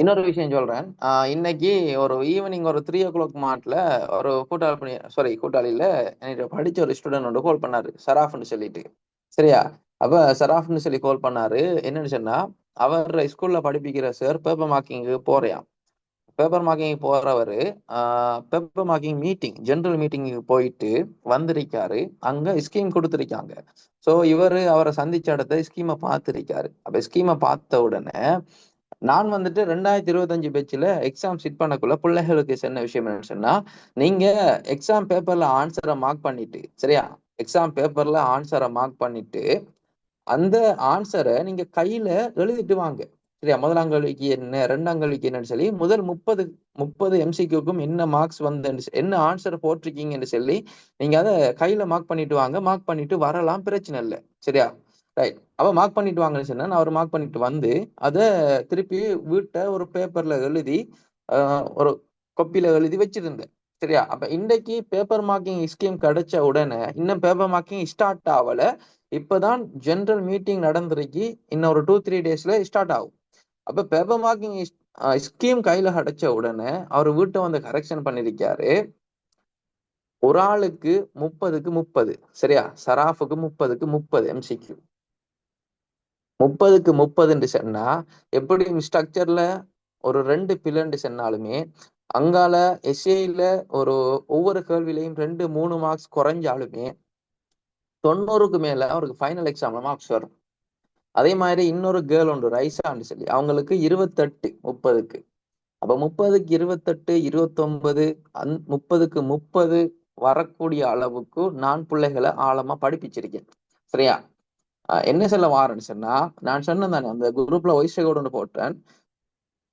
இன்னொரு விஷயம் சொல்றேன். இன்னைக்கு ஒரு ஈவினிங் ஒரு 3 o'clock மாட்ல ஒரு கூட்டாளியில எனக்கு படிச்ச ஒரு ஸ்டூடெண்ட் வந்து கால் பண்ணாரு, சராஃப்னு சொல்லிட்டு. சரியா? அப்ப சராஃப்னு சொல்லி கால் பண்ணாரு. என்னன்னு சொன்னா அவர் ஸ்கூல்ல படிப்பிக்கிற சார் பேப்பர் மார்க்கிங்கு போறையாம். பேப்பர் மார்க்கிங் போறவரு பேப்பர் மார்க்கிங் மீட்டிங் ஜெனரல் மீட்டிங்கு போயிட்டு வந்திருக்காரு. அங்க ஸ்கீம் கொடுத்திருக்காங்க. ஸோ அவரை சந்திச்ச இடத்த ஸ்கீமை பார்த்திருக்காரு. அப்ப ஸ்கீமை பார்த்த உடனே நான் வந்துட்டு 2025 பேட்ச்ல எக்ஸாம் சிட் பண்ணக்குள்ள பிள்ளைகளுக்கு சொன்ன விஷயம் என்னன்னு சொன்னா, நீங்க எக்ஸாம் பேப்பர்ல ஆன்சரை மார்க் பண்ணிட்டு, சரியா, எக்ஸாம் பேப்பர்ல ஆன்சரை மார்க் பண்ணிட்டு அந்த ஆன்சரை நீங்க கையில எழுதிட்டு வாங்க. சரியா? முதலாம் கேள்விக்கு என்ன, 2ஆம் கேள்விக்கு என்னன்னு சொல்லி முதல் 30 எம்சிக்யூக்கும் என்ன மார்க்ஸ் வந்து என்ன ஆன்சர் போட்டிருக்கீங்கன்னு சொல்லி நீங்க அதை கையில மார்க் பண்ணிட்டு வாங்க. மார்க் பண்ணிட்டு வரலாம், பிரச்சனை இல்லை. சரியா? ரைட். அப்ப மார்க் பண்ணிட்டு வாங்கன்னு சொன்னா நான் அவர் மார்க் பண்ணிட்டு வந்து அதை திருப்பி வீட்டை ஒரு பேப்பர்ல எழுதி ஒரு கொப்பியில எழுதி வச்சிருந்தேன். சரியா? அப்ப இன்றைக்கு பேப்பர் மார்க்கிங் ஸ்கீம் கிடைச்ச உடனே இன்னும் பேப்பர் மார்க்கிங் ஸ்டார்ட் ஆகல. இப்பதான் ஜெனரல் மீட்டிங் நடந்திருக்கு. இன்னும் ஒரு 2-3 டேஸ்ல ஸ்டார்ட் ஆகும். அப்ப பேப்பர் மார்க்கிங் ஸ்கீம் கையில கிடைச்ச உடனே அவர் வீட்டை வந்து கரெக்ஷன் பண்ணிருக்காரு. ஒரு ஆளுக்கு 30க்கு 30, சரியா? சராஃபுக்கு 30க்கு 30 எம்சிக்யூ. 30க்கு 30 சொன்னா எப்படி ஸ்ட்ரக்சர்ல ஒரு 2 பில்லர்னு சொன்னாலுமே அங்கால எஸ்ஏல ஒரு ஒவ்வொரு கேள்வியிலையும் 2-3 மார்க்ஸ் குறைஞ்சாலுமே 90க்கு மேல அவருக்கு ஃபைனல் எக்ஸாம்ல மார்க்ஸ் வரும். அதே மாதிரி இன்னொரு கேர்ள் உண்டு, ரைசான்னு சொல்லி, அவங்களுக்கு 28 30க்கு. அப்ப 30க்கு 28 29 30க்கு 30 வரக்கூடிய அளவுக்கு நான் பிள்ளைகளை ஆழமா படிப்பிச்சிருக்கேன், சரியா? என்ன சொல்ல வாரேன்னு சொன்னா, நான் சொன்னேன் தானே அந்த குரூப்ல வாய்ஸ் ரெக்கார்டு ஒன்று போட்டேன்.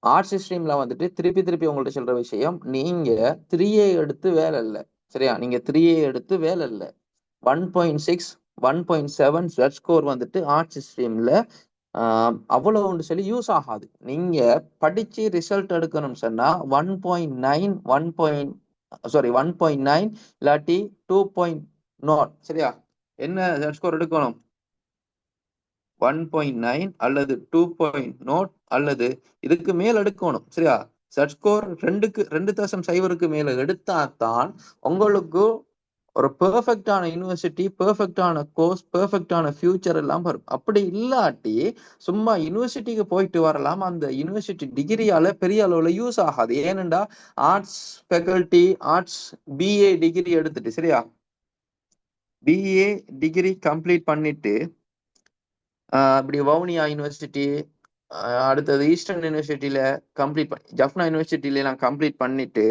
ஆர்ட்ஸ் ஸ்ட்ரீம்ல வந்துட்டு திருப்பி உங்கள்ட்ட சொல்ற விஷயம், நீங்க 3A எடுத்து வேலை இல்லை, சரியா? நீங்க 3A எடுத்து வேலை இல்லை. 1.6 1.7 ஸ்வெட் ஸ்கோர் வந்துட்டு ஆர்ட்ஸ் ஸ்ட்ரீம்ல அவ்வளவுன்னு சொல்லி யூஸ் ஆகாது. நீங்க படிச்சு ரிசல்ட் எடுக்கணும்னு சொன்னா 1.9 1.9 இல்லாட்டி 2.0, சரியா? என்ன ஸ்வெட் ஸ்கோர் எடுக்கணும்? 1.9 அல்லது 2.0 அல்லது இதுக்கு மேல் எடுக்கணும், சரியா? செட் ஸ்கோர் 2.0க்கு மேல எடுத்தாதான் உங்களுக்கு ஒரு பெர்ஃபெக்டான யூனிவர்சிட்டி, பெர்ஃபெக்டான கோர்ஸ், பெர்ஃபெக்டான ஃபியூச்சர் எல்லாம் வரும். அப்படி இல்லாட்டி சும்மா யூனிவர்சிட்டிக்கு போயிட்டு வரலாம், அந்த யூனிவர்சிட்டி டிகிரியால பெரிய அளவுல யூஸ் ஆகாது. ஏனெண்டா arts faculty, arts BA degree எடுத்துட்டு, சரியா, பிஏ டிகிரி கம்ப்ளீட் பண்ணிட்டு இப்படி வவுனியா யூனிவர்சிட்டி, அடுத்தது ஈஸ்டர்ன் யூனிவர்சிட்டியில கம்ப்ளீட் பண்ணி, ஜஃப்னா யூனிவர்சிட்டியில எல்லாம் கம்ப்ளீட் பண்ணிட்டு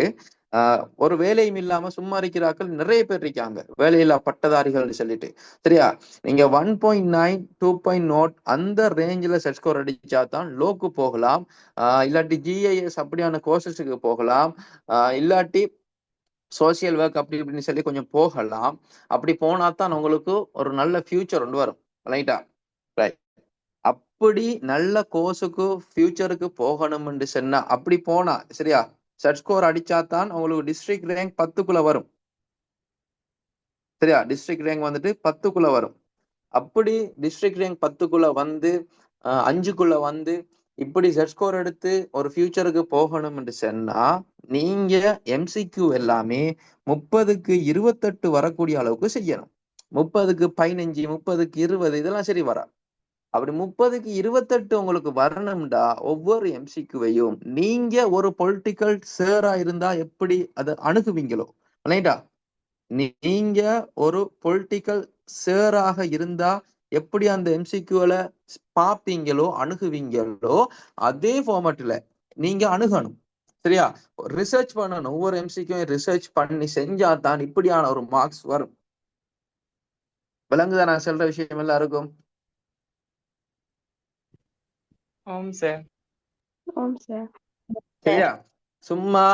ஒரு வேலையும் இல்லாம சும்மா இருக்கிறார்கள் நிறைய பேர் இருக்காங்க, வேலையில்லா பட்டதாரிகள்னு சொல்லிட்டு, சரியா? நீங்க 1.9 2.0 அந்த ரேஞ்சில் செட் ஸ்கோர் அடிச்சா தான் லோக்கு போகலாம், இல்லாட்டி ஜிஐஎஸ் அப்படியான கோர்சஸுக்கு போகலாம், இல்லாட்டி சோசியல் ஒர்க் அப்படி இப்படின்னு சொல்லி கொஞ்சம் போகலாம். அப்படி போனா தான் உங்களுக்கு ஒரு நல்ல ஃபியூச்சர் ஒன்று வரும், ரைட்டா? ரைட். அப்படி நல்ல கோர்ஸுக்கு ஃபியூச்சருக்கு போகணும்னு சொன்னா, அப்படி போனா, சரியா, செட் ஸ்கோர் அடிச்சாதான் உங்களுக்கு டிஸ்ட்ரிக்ட் ரேங்க் 10க்குள்ள வரும், சரியா? டிஸ்ட்ரிக்ட் ரேங்க் வந்துட்டு 10க்குள்ள வரும். அப்படி டிஸ்ட்ரிக்ட் ரேங்க் 10க்குள்ள வந்து 5க்குள்ள வந்து இப்படி செட் ஸ்கோர் எடுத்து ஒரு ஃபியூச்சருக்கு போகணும்னு சொன்னா நீங்க எம்சிக்யூ எல்லாமே 30க்கு 28 வரக்கூடிய அளவுக்கு செய்யணும். 30க்கு 15 30க்கு 20 இதெல்லாம் சரி வரா. அப்படி 30க்கு 28 உங்களுக்கு வரணும்டா ஒவ்வொரு எம்சிக்யூவையும் நீங்க ஒரு பொலிட்டிக்கல் சேரா இருந்தா எப்படி அதை அணுகுவீங்களோ, ரைட்டா? நீங்க ஒரு பொலிட்டிக்கல் சேராக இருந்தா எப்படி அந்த எம்சிக்யூல பாப்பீங்களோ அணுகுவீங்களோ அதே ஃபார்மேட்ல நீங்க அணுகணும், சரியா? ரிசர்ச் பண்ணணும், ஒவ்வொரு எம்சிக்யூ ரிசர்ச் பண்ணி செஞ்சா தான் இப்படியான ஒரு மார்க்ஸ் வரும். விளங்குதா நான் சொல்ற விஷயம் எல்லாருக்கும்? ஆம் சார். ஆம் சார். சரியா? சும்மா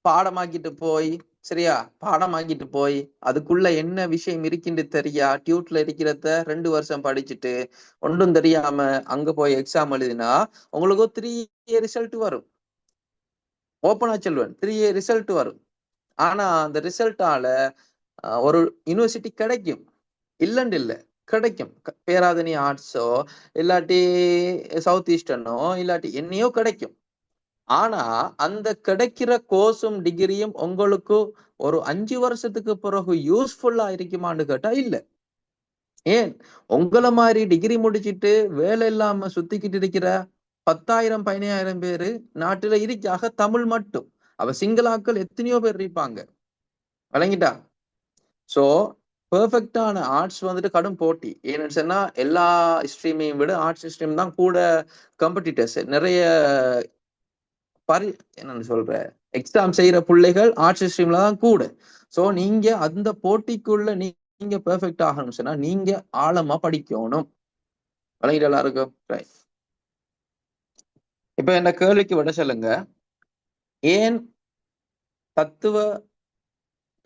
பாடமாக்கிட்டு போய், சரியா, பாடமாக்கிட்டு போய் அதுக்குள்ள என்ன விஷயம் இருக்கின்ற தெரியா டியூட்ல இருக்கிறத 2 வருஷம் படிச்சுட்டு ஒன்றும் தெரியாம அங்க போய் எக்ஸாம் எழுதினா உங்களுக்கு 3A ரிசல்ட் வரும். ஓப்பனா சொல்லுவேன், 3A ரிசல்ட் வரும். ஆனா அந்த ரிசல்ட்டால ஒரு யூனிவர்சிட்டி கிடைக்கும், இல்லன்னு இல்லை, கிடைக்கும். பேராதனி ஆர்ட்ஸோ இல்லாட்டி சவுத் ஈஸ்டர்னோ இல்லாட்டி என்னையோ கிடைக்கும். ஆனா அந்த கிடைக்கிற கோர்ஸும் டிகிரியும் உங்களுக்கு ஒரு 5 வருஷத்துக்கு பிறகு யூஸ்ஃபுல்லா இருக்குமான்னு கேட்டா இல்ல. ஏன்? உங்களை மாதிரி டிகிரி முடிச்சுட்டு வேலை இல்லாம சுத்திக்கிட்டு இருக்கிற 10,000 15,000 பேரு நாட்டுல இருக்காக, தமிழ் மட்டும். அவ சிங்களாக்கள் எத்தனையோ பேர் இருப்பாங்க, விளங்கிட்டா? சோ பெர்ஃபெக்டான ஆர்ட்ஸ் வந்துட்டு கடும் போட்டி. ஏன்னு சொன்னா எல்லா ஸ்ட்ரீமையும் விட ஆர்ட்ஸ் ஸ்ட்ரீம் தான் கூட காம்படிட்டர்ஸ், நிறைய என்னன்னு சொல்ற எக்ஸாம் செய்யற பிள்ளைகள் ஆர்ட்ஸ் ஸ்ட்ரீம்ல தான் கூட. சோ நீங்க அந்த போட்டிக்குள்ள நீங்க பெர்ஃபெக்ட் ஆகணும்னு சொன்னா நீங்க ஆழமா படிக்கணும், விளங்கிட்டு எல்லாருக்கும்? இப்ப என்ன கேள்விக்கு விட சொல்லுங்க, ஏன்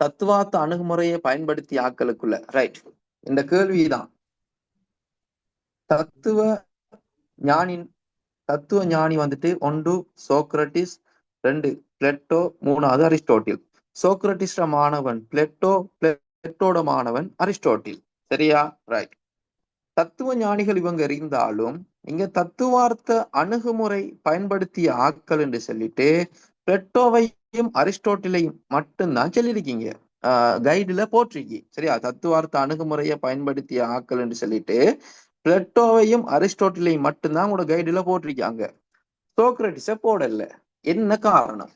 தத்துவார்த்த அணுகுமுறையை பயன்படுத்தி ஆக்களுக்குள்ள, ரைட்? இந்த கேள்விதான். தத்துவ ஞானி வந்துட்டு 1 சோக்ரட்டிஸ், 2 பிளேட்டோ, 3வது அரிஸ்டோட்டில். சோக்ரட்டிஸ்ட மாணவன் பிளேட்டோட மாணவன் அரிஸ்டோட்டில், சரியா? ரைட். தத்துவ ஞானிகள் இவங்க இருந்தாலும் இங்க தத்துவார்த்த அணுகுமுறை பயன்படுத்திய ஆட்கள் என்று சொல்லிட்டு பிளேட்டோவையும் அரிஸ்டோட்டிலையும் மட்டும்தான் சொல்லியிருக்கீங்க. கைடுல போட்டிருக்கி சரியா. தத்துவார்த்த அணுகுமுறையை பயன்படுத்திய ஆட்கள் என்று சொல்லிட்டு பிளேட்டோவையும் அரிஸ்டோட்டிலையும் மட்டும்தான் உங்களோட கைடுல போட்டிருக்காங்க. சோக்ரட்டிஸ போடல. என்ன காரணம்?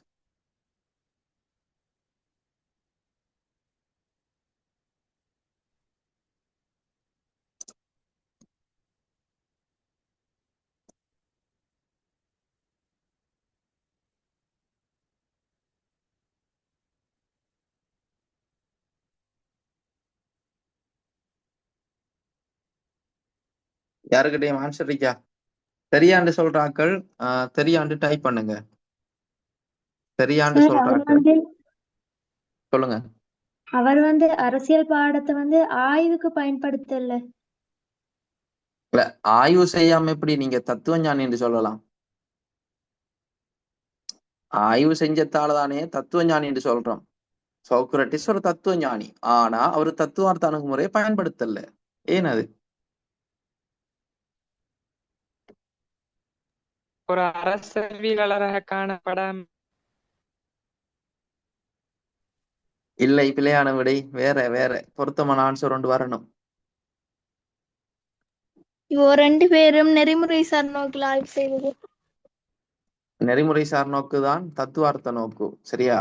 யாருக்கிட்டையும் ஆன்சர் இருக்கா? தெரியாண்டு சொல்றாக்கள் தெரியாண்டு டைப் பண்ணுங்க. தெரியாண்டு சார் சொல்றாக்கள் சொல்லுங்க. அவர் அரசியல் பாடத்தை ஆய்வுக்கு பயன்படுத்தல. இல்ல, ஆய்வு செய்யாம எப்படி நீங்க தத்துவ ஞானி என்று சொல்லலாம்? ஆய்வு செஞ்சதாலதானே தத்துவ ஞானி என்று சொல்றோம். சோக்ரட்டிஸ் ஒரு தத்துவ ஞானி, ஆனா அவர் தத்துவார்த்த அணுகுமுறையை பயன்படுத்தல. ஏன் அது? ஒரு அரசியல்வாளராக காணப்படாம இல்லை, பிழையான விடை. வேற வேற பொருத்தமான ஆன்சர் ஒன்று வரணும். இவ ரெண்டு பேரும் நெறிமுறை சார் நோக்கில் ஆய்வு செய்வது. நெறிமுறை சார் நோக்கு தான் தத்துவார்த்த நோக்கு சரியா.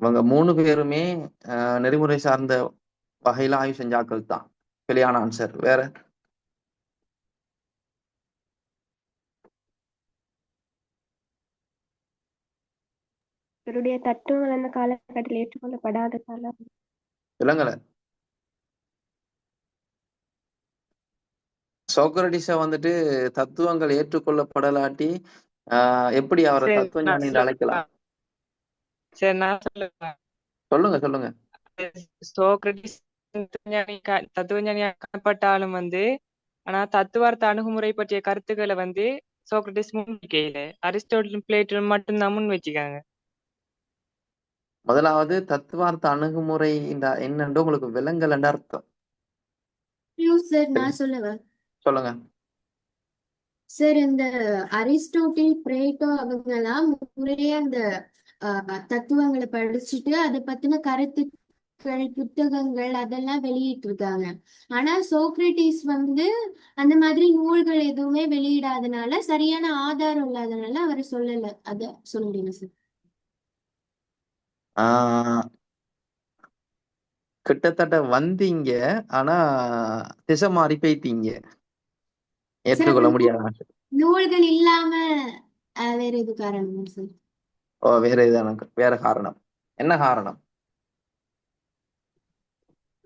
இவங்க 3 பேருமே நெறிமுறை சார்ந்த வகையில ஆய்வு செஞ்சாக்கள் தான். பிழையான ஆன்சர். வேற இவருடைய தத்துவங்கள் அந்த காலகட்டத்தில் ஏற்றுக்கொள்ளப்படாததால விலங்கல. சோக்ரட்டிஸ தத்துவங்கள் ஏற்றுக்கொள்ளப்படலாட்டி எப்படி அவரை சரி தத்துவ நான் ஞானி என்று அழைக்கலாம்? சரி நான் சொல்லுவேன். சொல்லுங்க சொல்லுங்க. சோக்ரட்டிஸ் தத்துவஞானியாக காணப்பட்டாலும் ஆனா தத்துவார்த்த அணுகுமுறை பற்றிய கருத்துக்களை சோக்ரட்டிஸ் முன்வைக்கையில அரிஸ்டோட்டிலும் பிளேட்டரும் மட்டும்தான் முன் வச்சுக்காங்க. முதலாவது தத்துவார்த்த அணுகுமுறை என்னன்னு உங்களுக்கு விலங்கல் அர்த்தம். சார் நான் சொல்லுவேன். சொல்லுங்க சார், இந்த அரிஸ்டோட்டில், பிளேட்டோ அவங்க எல்லாம் முறையே அந்த தத்துவங்களை படிச்சுட்டு அதை பத்தின கருத்துக்கள், புத்தகங்கள் அதெல்லாம் வெளியிட்டு இருக்காங்க. ஆனா சோக்ரட்டிஸ் அந்த மாதிரி நூல்கள் எதுவுமே வெளியிடாதனால, சரியான ஆதாரம் இல்லாதனால அவர் சொல்லல. அத சொல்ல முடியும் சார். கிட்டத்தட்ட வந்தீங்க, ஆனா திசை மாறி போயிட்டீங்க. சார், ஏற்றுக்கொள்ள முடியாத. நூல்கள் இல்லாம வேற எது காரணம் சார்? வேற இது வேற காரணம். என்ன காரணம்?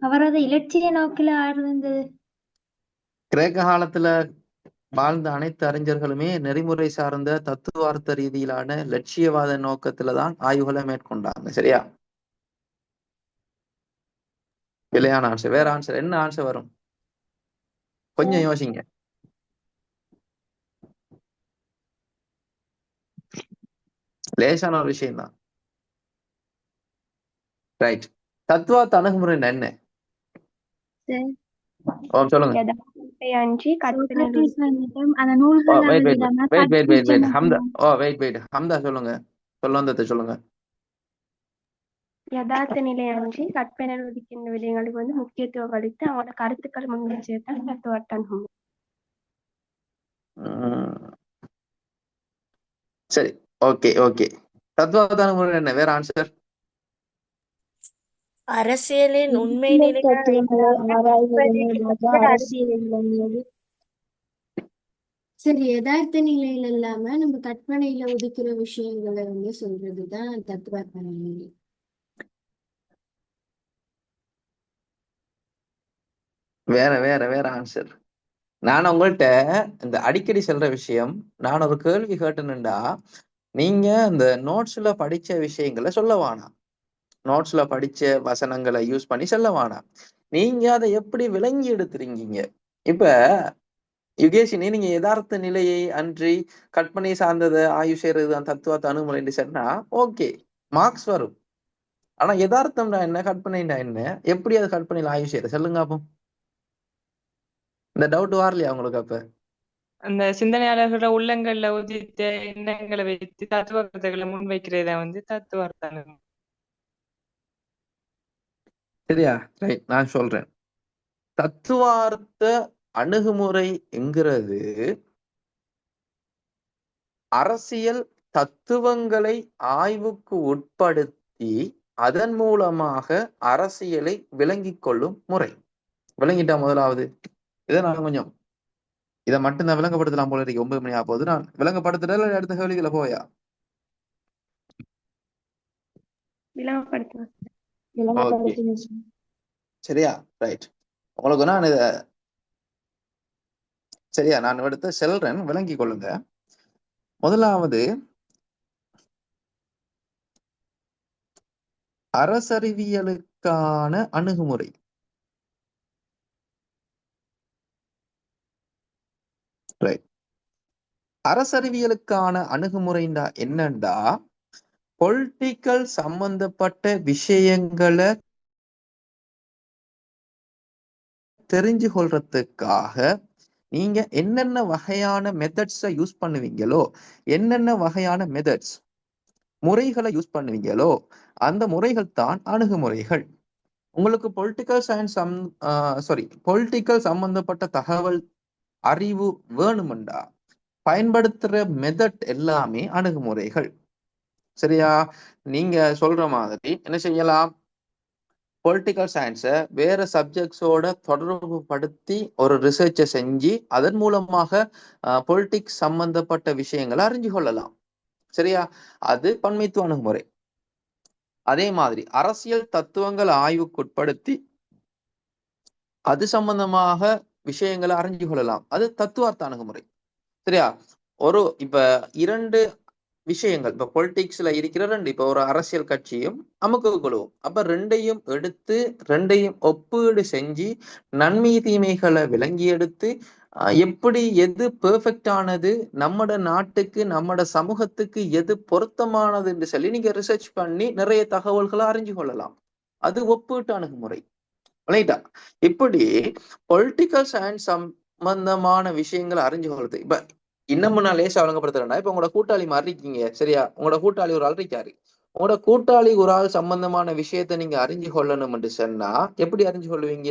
அவரது இலட்சிய நோக்கில ஆழ்ந்தது. கிரேக்க காலத்துல வாழ்ந்த அனைத்து அறிஞர்களுமே நெறிமுறை சார்ந்த தத்துவார்த்த ரீதியிலான லட்சியவாத நோக்கத்துலதான் ஆய்வுகளை மேற்கொண்டாங்க சரியா. பிழையான ஆன்சர். வேற ஆன்சர் என்ன ஆன்சர் வரும்? கொஞ்சம் யோசிங்க. லேசான ஒரு விஷயம் தான். ரைட். தத்துவார்த்த அணுகுமுறை என்ன? சொல்லுங்க. அஞ்சி கற்பனை ஹம்தா சொல்லுங்க. சொல்லுங்க. யதார்த்த நிலை அஞ்சி கற்பனை ஒதுக்கின்ற விடயங்களுக்கு முக்கியத்துவம் அளித்து அவங்களோட கருத்துக்கள் முன்வச்சதுதான் தத்துவார்த்த அணுகுமுறை. சரி, ஓகே ஓகே. தத்துவார்த்த அணுகுமுறை என்ன? வேற ஆன்சர்? அரசியலின் உண்மை சரி, யதார்த்த நிலையில இல்லாம நம்ம கற்பனையில ஒதுக்குற விஷயங்களை சொல்றதுதான் தத்துவார்த்த நிலை. வேற வேற வேற ஆன்சர். நான் உங்கள்கிட்ட இந்த அடிக்கடி சொல்ற விஷயம், நான் ஒரு கேள்வி கேட்டேன்னுடா, நீங்க இந்த நோட்ஸ்ல படிச்ச விஷயங்களை சொல்ல வேணாம். நோட்ஸ்ல படிச்ச வசனங்களை யூஸ் பண்ணி சொல்ல வேணாம். நீங்க அதை எப்படி விளங்கி எடுத்துறீங்க? இப்ப யுகேஷினி, நீங்க யதார்த்த நிலையை அன்றி கற்பனை சார்ந்ததை ஆய்வு செய்யறதுதான் தத்துவார்த்த அணுகுமுறை சொன்னா ஓகே, மார்க்ஸ் வரும். ஆனா யதார்த்தம்டா என்ன, கற்பனைடா என்ன, எப்படி அது கற்பனையில ஆய்வு செய்யற சொல்லுங்க அப்போ. இந்த டவுட் வரலையா உங்களுக்கு அப்ப? அந்த சிந்தனையாளர்களோட உள்ளங்கள்ல உதித்த எண்ணங்களை வைத்து தத்துவ கருத்துக்களை முன்வைக்கிறத வந்து தத்துவார்த்த அணுகுமுறை. சரியா? ரைட், நான் சொல்றேன். தத்துவார்த்த அணுகுமுறை என்கிறது அரசியல் தத்துவங்களை ஆய்வுக்கு உட்படுத்தி அதன் மூலமாக அரசியலை விளங்கிக் கொள்ளும் முறை. விளங்கிட்டா முதலாவது? இதை நான் கொஞ்சம் இதை மட்டும் தான் விளங்கப்படுத்தலாம் போல இருக்கு. 9 மணி ஆகும்போது நான் விளங்கப்படுத்துறதுல அடுத்த கேள்விகளை போயா? விளங்கப்படுத்துவேன். ஓகே, சரியா? ரைட். உங்களுக்கு நான் இத சரியா நான் எடுத்து செல்றேன், விளங்கி கொள்ளுங்க. முதலாவது, அரசறிவியலுக்கான அணுகுமுறை. ரைட். அரசறிவியலுக்கான அணுகுமுறைண்டா என்னண்டா, பொலிட்டிக்கல் சம்பந்தப்பட்ட விஷயங்களை தெரிஞ்சு கொள்றதுக்காக நீங்க என்னென்ன வகையான மெத்தட்ஸை யூஸ் பண்ணுவீங்களோ, என்னென்ன வகையான மெத்தட்ஸ் முறைகளை யூஸ் பண்ணுவீங்களோ அந்த முறைகள் தான் அணுகுமுறைகள். உங்களுக்கு பொலிட்டிக்கல் சயின்ஸ் பொலிட்டிக்கல் சம்பந்தப்பட்ட தகவல் அறிவு வேணுமெண்டா பயன்படுத்துற மெத்தட் எல்லாமே அணுகுமுறைகள். சரியா? நீங்க சொல்ற மாதிரி என்ன செய்யலாம், பொலிட்டிக்கல் சயின்ஸை வேற சப்ஜெக்ட்ஸோட தொடர்பு படுத்தி ஒரு ரிசர்ச்சை செஞ்சு அதன் மூலமாக பொலிட்டிக்ஸ் சம்பந்தப்பட்ட விஷயங்களை அறிஞ்சு கொள்ளலாம். சரியா? அது பன்மைத்துவ அணுகுமுறை. அதே மாதிரி அரசியல் தத்துவங்கள் ஆய்வுக்குட்படுத்தி அது சம்பந்தமாக விஷயங்களை அறிஞ்சு கொள்ளலாம். அது தத்துவார்த்த அணுகுமுறை. சரியா? இப்ப 2 விஷயங்கள், இப்ப பொலிட்டிக்ஸ்ல இருக்கிற 2, இப்ப ஒரு அரசியல் கட்சியும் அமுக குழுவும், அப்ப 2ஐயும் எடுத்து 2ஐயும் ஒப்பீடு செஞ்சு நன்மை தீமைகளை விளங்கி எடுத்து எப்படி எது பெர்ஃபெக்டானது, நம்மட நாட்டுக்கு நம்மட சமூகத்துக்கு எது பொருத்தமானது என்று சொல்லி நீங்க ரிசர்ச் பண்ணி நிறைய தகவல்களை அறிஞ்சு கொள்ளலாம். அது ஒப்பீட்டு அணுகுமுறை. ரைட்டா? இப்படி பொலிட்டிக்கல் சயின்ஸ் சம்பந்தமான விஷயங்களை அறிஞ்சு கொள்றது. இப்ப இன்னமும் நான் லேசா வழங்கப்படுத்துறேன்னா, இப்ப உங்களோட கூட்டாளி மாதிரி இருக்கீங்க. சரியா? உங்களோட கூட்டாளி ஒரு ஆள் இருக்காரு. உங்களோட கூட்டாளி ஒரு ஆள் சம்பந்தமான விஷயத்த நீங்க அறிஞ்சு கொள்ளணும் என்று சொன்னா எப்படி அறிஞ்சு கொள்வீங்க?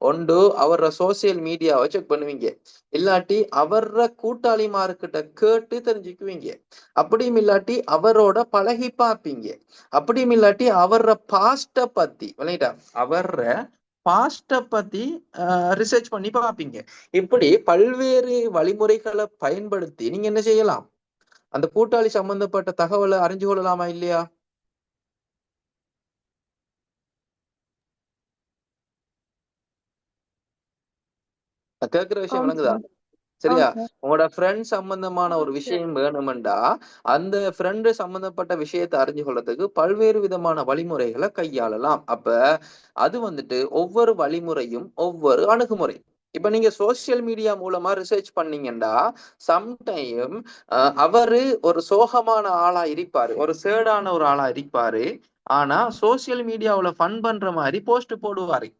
ஒன்று அவர சோசியல் மீடியாவை செக் பண்ணுவீங்க, இல்லாட்டி அவர கூட்டாளிமார்கிட்ட கேட்டு தெரிஞ்சுக்குவீங்க, அப்படியும் இல்லாட்டி அவரோட பழகி பார்ப்பீங்க, அப்படியும் இல்லாட்டி அவர பாஸ்ட பத்தி அவர பாஸ்ட பத்தி ரிசர்ச் பண்ணி பார்ப்பீங்க. இப்படி பல்வேறு வழிமுறைகளை பயன்படுத்தி நீங்க என்ன செய்யலாம், அந்த கூட்டாளி சம்பந்தப்பட்ட தகவலை அறிஞ்சு கொள்ளலாமா இல்லையா? கேட்கிற விஷயம் விளங்குதா? சரியா? உங்களோட ஃப்ரெண்ட் சம்பந்தமான ஒரு விஷயம் வேணுமெண்டா அந்த ஃப்ரெண்டு சம்பந்தப்பட்ட விஷயத்தை அறிஞ்சு கொள்றதுக்கு பல்வேறு விதமான வழிமுறைகளை கையாளலாம். அப்ப அது ஒவ்வொரு வழிமுறையும் ஒவ்வொரு அணுகுமுறை. இப்ப நீங்க சோசியல் மீடியா மூலமா ரிசர்ச் பண்ணீங்கன்னா சம்டைம் அவரு ஒரு சோகமான ஆளா இருப்பாரு, ஒரு சேடான ஒரு ஆளா இருப்பாரு. ஆனா சோசியல் மீடியாவுல ஃபன் பண்ற மாதிரி போஸ்ட் போடுவாரு.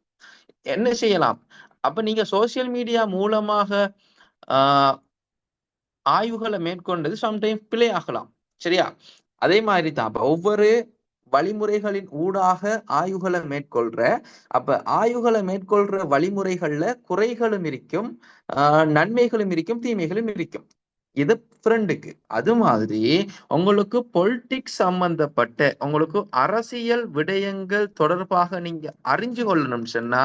என்ன செய்யலாம்? அப்ப நீங்க சோசியல் மீடியா மூலமாக ஆய்வுகளை மேற்கொண்டது சம்டைம் பிழை ஆகலாம். சரியா? அதே மாதிரி தான் அப்ப ஒவ்வொரு வழிமுறைகளின் ஊடாக ஆய்வுகளை மேற்கொள்ற ஆய்வுகளை மேற்கொள்ற வழிமுறைகள்ல குறைகளும் இருக்கும், நன்மைகளும் இருக்கும், தீமைகளும் இருக்கும். இது ஃப்ரெண்டுக்கு. அது மாதிரி உங்களுக்கு பொலிட்டிக்ஸ் சம்பந்தப்பட்ட உங்களுக்கு அரசியல் விடயங்கள் தொடர்பாக நீங்க அறிஞ்சு கொள்ளணும் சொன்னா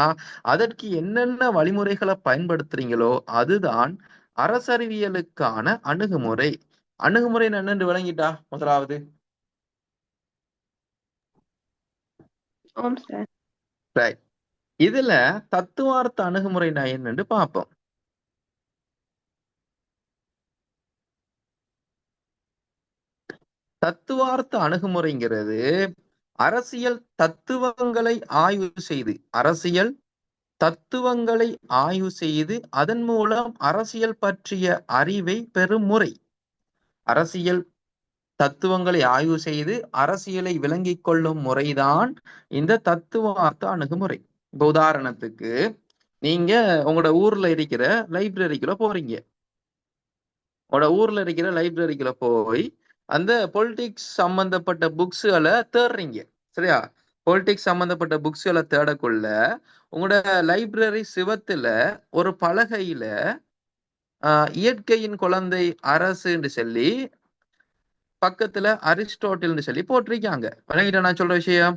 அதற்கு என்னென்ன வழிமுறைகளை பயன்படுத்துறீங்களோ அதுதான் அரசறிவியலுக்கான அணுகுமுறை. அணுகுமுறை என்னன்னு விளங்கிட்டா முதலாவது? ரைட். இதுல தத்துவார்த்த அணுகுமுறை என்னன்னு பார்ப்போம். தத்துவார்த்த அணுகுமுறைங்கிறது அரசியல் தத்துவங்களை ஆய்வு செய்து அதன் மூலம் அரசியல் பற்றிய அறிவை பெறும் முறை. அரசியல் தத்துவங்களை ஆய்வு செய்து அரசியலை விளங்கிக் கொள்ளும் முறைதான் இந்த தத்துவார்த்த அணுகுமுறை. இப்ப உதாரணத்துக்கு நீங்க உங்களோட ஊர்ல இருக்கிற லைப்ரரிக்குள்ள போறீங்க. உங்களோட ஊர்ல இருக்கிற லைப்ரரிக்குள்ள போய் அந்த பொலிட்டிக்ஸ் சம்பந்தப்பட்ட புக்ஸ்களை தேடுறீங்க. சரியா? பொலிட்டிக்ஸ் சம்பந்தப்பட்ட புக்ஸ்களை தேடக்குள்ள உங்களோட லைப்ரரி சிவத்துல ஒரு பலகையில இயற்கையின் குழந்தை அரசுன்னு சொல்லி பக்கத்துல அரிஸ்டோட்டில்னு சொல்லி போட்டிருக்காங்க. விளங்கிட்டா நான் சொல்ற விஷயம்?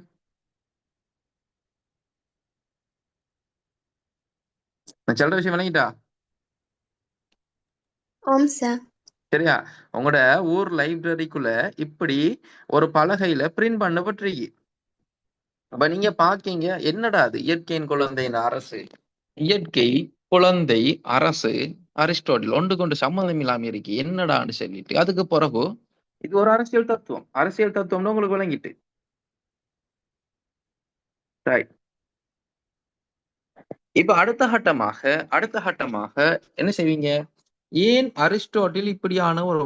நான் சொல்ற விஷயம் விளங்கிட்டா? ஆம் சார். சரியா? உங்களோட ஊர் லைப்ரரிக்குள்ள இப்படி ஒரு பலகையில பிரிண்ட் பண்ணப்பட்டிருக்கு. அப்ப நீங்க பாக்கீங்க, என்னடா அது இயற்கையின் குழந்தையின் அரசு, இயற்கை குழந்தை அரசு அரிஸ்டோட்டில் ஒன்று கொண்டு சம்மந்தம் இல்லாம இருக்கு, என்னடான்னு சொல்லிட்டு அதுக்கு பிறகு இது ஒரு அரசியல் தத்துவம். அரசியல் தத்துவம்னு உங்களுக்கு விளங்கிட்டு ரைட். இப்ப அடுத்த கட்டமாக என்ன செய்வீங்க? ஏன் அரிஸ்டோட்டில் இப்படியான ஒரு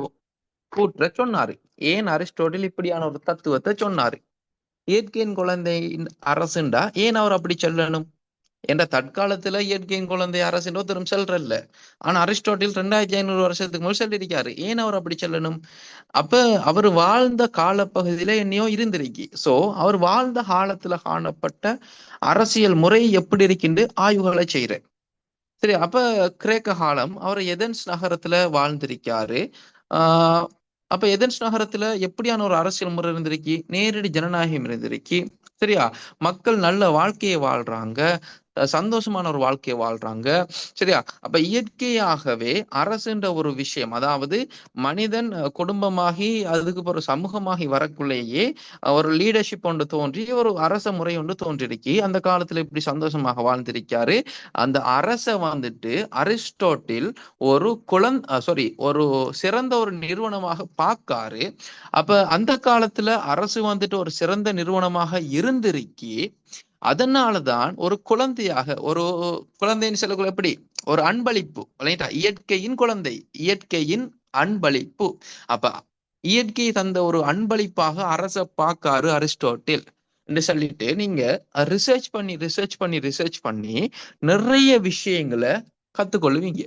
கூற்றை சொன்னாரு? ஏன் அரிஸ்டோட்டில் இப்படியான ஒரு தத்துவத்தை சொன்னாரு? இயற்கையின் குழந்தையின் அரசுண்டா ஏன் அவர் அப்படி சொல்லணும் என்ற தற்காலத்துல இயற்கையின் குழந்தை அரசுன்னு ஒருத்தரும் சொல்றல்ல. ஆனா அரிஸ்டோட்டில் 2500 வருஷத்துக்கு முதல் சொல்லியிருக்காரு. ஏன் அவர் அப்படி சொல்லணும்? அப்ப அவர் வாழ்ந்த காலப்பகுதியில என்னையோ இருந்திருக்கு. சோ அவர் வாழ்ந்த காலத்துல காணப்பட்ட அரசியல் முறை எப்படி இருக்கின்ற ஆய்வுகளை செய்யறேன். சரி, அப்ப கிரேக்க காலம் அவர் எதென்ஸ் நகரத்துல வாழ்ந்திருக்காரு. அப்ப எதென்ஸ் நகரத்துல எப்படியான ஒரு அரசியல் முறை இருந்திருக்கு? நேரடி ஜனநாயகம் இருந்திருக்கு. சரியா? மக்கள் நல்ல வாழ்க்கையை வாழ்றாங்க, சந்தோஷமான ஒரு வாழ்க்கையை வாழ்றாங்க. சரியா? அப்ப இயற்கையாகவே அரசுன்ற ஒரு விஷயம், அதாவது மனிதன் குடும்பமாகி அதுக்கு ஒரு சமூகமாகி வரக்குள்ளேயே ஒரு லீடர்ஷிப் ஒன்று தோன்றி ஒரு அரச முறை ஒன்று தோன்றிருக்கு. அந்த காலத்துல இப்படி சந்தோஷமாக வாழ்ந்திருக்காரு. அந்த அரச வந்துட்டு அரிஸ்டோட்டில் ஒரு ஒரு சிறந்த ஒரு நிறுவனமாக பார்க்காரு. அப்ப அந்த காலத்துல அரசு வந்துட்டு ஒரு சிறந்த நிறுவனமாக இருந்திருக்கி, அதனாலதான் ஒரு குழந்தையாக, ஒரு குழந்தைன்னு சொல்லக்குள்ள எப்படி ஒரு அன்பளிப்பு, இயற்கையின் குழந்தை, இயற்கையின் அன்பளிப்பு. அப்ப இயற்கை தந்த ஒரு அன்பளிப்பாக அரச பார்க்காரு அரிஸ்டோட்டில் என்று சொல்லிட்டு நீங்க ரிசர்ச் பண்ணி நிறைய விஷயங்களை கத்துக்கொள்வீங்க.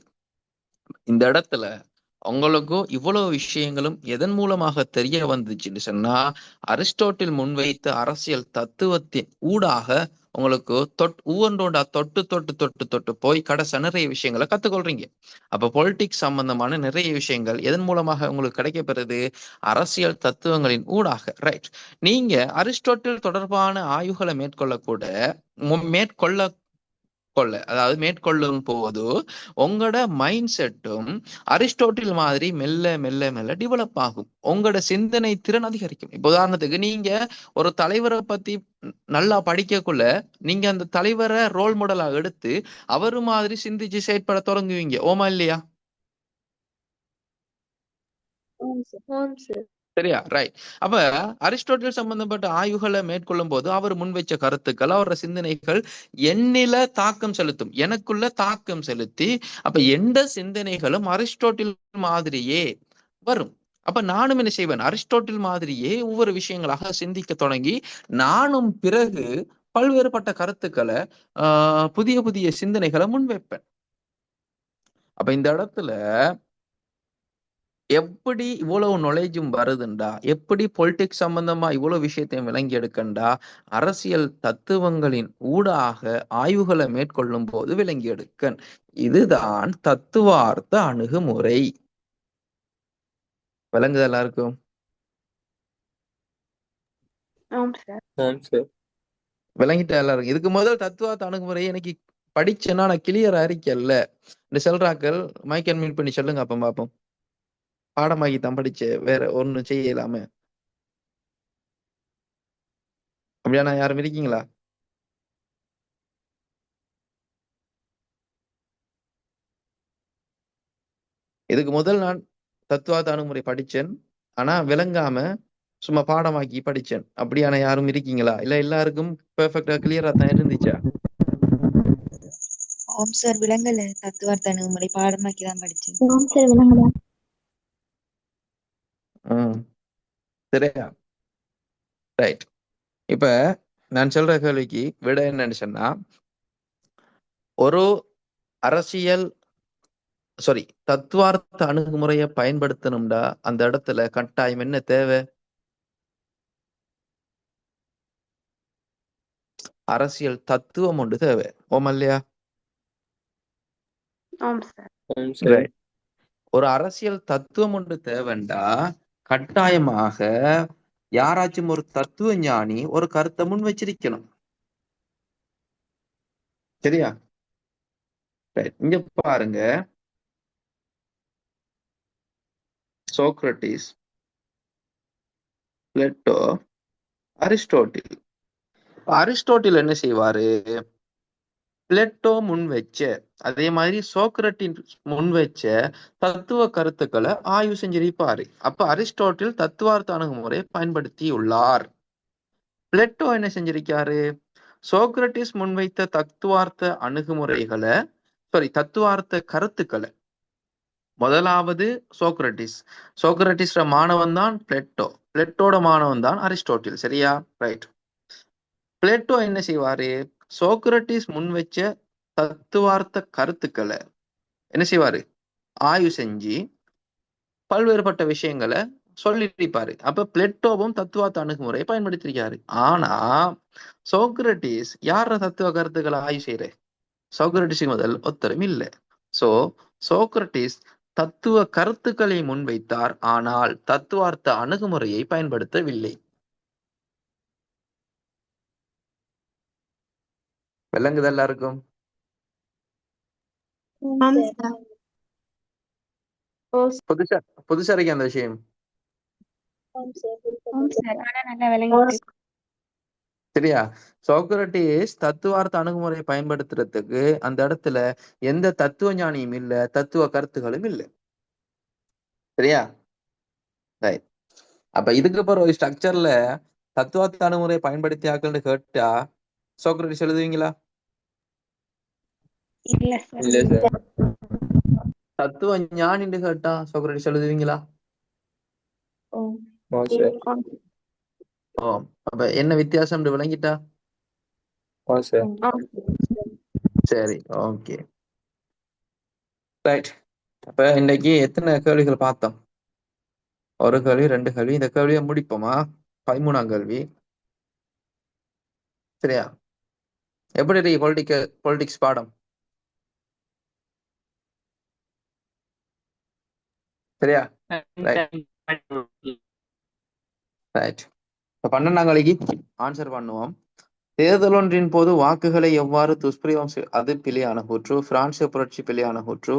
இந்த இடத்துல உங்களுக்கும் இவ்வளவு விஷயங்களும் எதன் மூலமாக தெரிய வந்துச்சுன்னு சொன்னா, அரிஸ்டோட்டில் முன்வைத்த அரசியல் தத்துவத்தின் ஊடாக உங்களுக்கு ஒவ்வொன்றோட தொட்டு போய் கடைசி நிறைய விஷயங்களை கத்துக்கொள்றீங்க. அப்ப பொலிட்டிக்ஸ் சம்பந்தமான நிறைய விஷயங்கள் எதன் மூலமாக உங்களுக்கு கிடைக்கப்பெறுது? அரசியல் தத்துவங்களின் ஊடாக. ரைட். நீங்க அரிஸ்டோட்டில் தொடர்பான ஆய்வுகளை மேற்கொள்ளும் போது உங்களோட மைண்ட் செட்டும் அரிஸ்டோட்டில் மாதிரி மெல்ல மெல்ல மெல்ல டெவலப் ஆகும். உங்களோட சிந்தனை திறன் அதிகரிக்கும். இப்போ உதாரணத்துக்கு நீங்க ஒரு தலைவரை பத்தி நல்லா படிக்கக்குள்ள நீங்க அந்த தலைவரை ரோல் மாடலா எடுத்து அவரு மாதிரி சிந்திச்சு செயற்பட தொடங்குவீங்க. ஓமா இல்லையா? சரியா? ரைட். அப்ப அரிஸ்டோட்டில் சம்பந்தப்பட்ட ஆய்வுகளை மேற்கொள்ளும் போது அவர் முன்வைச்ச கருத்துக்கள், அவரோட சிந்தனைகள் என்னில தாக்கம் செலுத்தும், எனக்குள்ள தாக்கம் செலுத்தி, அப்ப எந்த சிந்தனைகளும் அரிஸ்டோட்டில் மாதிரியே வரும். அப்ப நானும் என்ன செய்வேன்? அரிஸ்டோட்டில் மாதிரியே ஒவ்வொரு விஷயங்களாக சிந்திக்க தொடங்கி நானும் பிறகு பல்வேறுபட்ட கருத்துக்களை புதிய புதிய சிந்தனைகளை முன்வைப்பேன். அப்ப இந்த இடத்துல எப்படி இவ்வளவு நாலேஜும் வருதுண்டா, எப்படி பொலிட்டிக்ஸ் சம்பந்தமா இவ்வளவு விஷயத்தையும் விளங்கி எடுக்கண்டா, அரசியல் தத்துவங்களின் ஊடாக ஆய்வுகளை மேற்கொள்ளும் போது விளங்கி எடுக்கன். இதுதான் தத்துவார்த்த அணுகுமுறை. விளங்குது எல்லாருக்கும்? விளங்கிட்ட எல்லாருக்கும்? இதுக்கு முதல் தத்துவார்த்த அணுகுமுறை எனக்கு படிச்சேன்னா நான் கிளியரா இருக்கல்ல இந்த செல்றாக்கள் மைக் அன்மியூட் பண்ணி சொல்லுங்க அப்ப பாப்போம். பாடமாகி தான் படிச்சு வேற ஒன்னும் செய்யலாம. அப்படியா? யாரும் இருக்கீங்களா? இதுக்கு முதல் நான் தத்துவார்த்த அணுகுமுறை படிச்சேன், ஆனா விளங்காம சும்மா பாடமாக்கி படிச்சேன். அப்படியான யாரும் இருக்கீங்களா? இல்ல எல்லாருக்கும் பெர்ஃபெக்டா கிளியரா தான் இருந்துச்சா? ஆம் சார், விளங்கல. தத்துவார்த்த அணுகுமுறை பாடமாக்கி தான் படிச்சேன். ஆம் சார், விளங்கல. சரியா? ரைட். இப்ப நான் சொல்ற கேள்விக்கு விட என்னன்னு சொன்னா, ஒரு அரசியல் தத்துவார்த்த அணுகுமுறையை பயன்படுத்தணும்டா அந்த இடத்துல கட்டாயம் என்ன தேவை? அரசியல் தத்துவம் ஒன்று தேவை. ஓமா இல்லையா? ஆம் சார். Right. ஒரு அரசியல் தத்துவம் ஒன்று தேவைண்டா கட்டாயமாக யாராச்சும் ஒரு தத்துவ ஞானி ஒரு கருத்தை முன் வச்சிருக்கணும். சரியா? இங்க பாருங்க, சோக்ரட்டிஸ், பிளேட்டோ, அரிஸ்டோட்டில். அரிஸ்டோட்டில் என்ன செய்வாரு? பிளேட்டோ முன் வச்ச அதே மாதிரி சோக்ரட்டிஸ் முன் வச்ச தத்துவ கருத்துக்களை ஆய்வு செஞ்சிருப்பாரு. அப்ப அரிஸ்டோட்டில் தத்துவார்த்த அணுகுமுறையை பயன்படுத்தி உள்ளார். பிளேட்டோ என்ன செஞ்சிருக்காரு? சோக்ரட்டிஸ் முன்வைத்த தத்துவார்த்த அணுகுமுறைகளை தத்துவார்த்த கருத்துக்களை, முதலாவது சோக்ரட்டிஸ் மாணவன் தான் பிளேட்டோ, பிளேட்டோட மாணவன் தான் அரிஸ்டோட்டில். சரியா? ரைட். பிளேட்டோ என்ன செய்வாரு? சோக்ரட்டிஸ் முன் வச்ச தத்துவார்த்த கருத்துக்களை என்ன செய்வாரு? ஆய்வு செஞ்சு பல்வேறுபட்ட விஷயங்களை சொல்லிருப்பாரு. அப்ப பிளேட்டோவும் தத்துவார்த்த அணுகுமுறையை பயன்படுத்திருக்காரு. ஆனா சோக்ரட்டிஸ் யார தத்துவ கருத்துக்களை ஆய்வு செய்யற? சோக்ரட்டிஸுக்கு முதல் ஒத்தரும் இல்லை. சோக்ரட்டிஸ் தத்துவ கருத்துக்களை முன்வைத்தார், ஆனால் தத்துவார்த்த அணுகுமுறையை பயன்படுத்தவில்லை. விளங்குது எல்லாருக்கும்? புதுசா இருக்கு அந்த விஷயம். சரியா? சோக்ரட்டிஸ் தத்துவார்த்த அணுகுமுறையை பயன்படுத்துறதுக்கு அந்த இடத்துல எந்த தத்துவ ஞானியும் இல்ல, தத்துவ கருத்துகளும் இல்லை. சரியா? ரைட். அப்ப இதுக்கு அப்புறம் ஒரு ஸ்ட்ரக்சர்ல தத்துவார்த்த அணுகுமுறையை பயன்படுத்தியாக்கள்னு கேட்டா சோக்ரட்டிஸ் எழுதுவீங்களா? இல்ல சார். தத்துவ ஞானின்னு கேட்டா சோக்ரட்டிஸ் எழுதுவீங்களா? அப்ப என்ன வித்தியாசம் விளங்கிட்டா? சரி, ஓகே, ரைட். அப்ப இன்னைக்கு எத்தனை கேள்விகள் பார்த்தோம்? ஒரு கேள்வி, 2 கேள்வி. இந்த கேள்வியை முடிப்போமா? 13ஆம் கேள்வி. சரியா? எப்படி இருக்கு பொலிட்டிக்ஸ் பாடம்? சரியா? ரைட். 12ஆம் கேள்விக்கு ஆன்சர் பண்ணுவோம். தேர்தல் ஒன்றின் போது வாக்குகளை எவ்வாறு துஷ்பிரயோகம் அது பிழையான கூற்று. பிரான்ஸ் புரட்சி பிழையான கூற்று.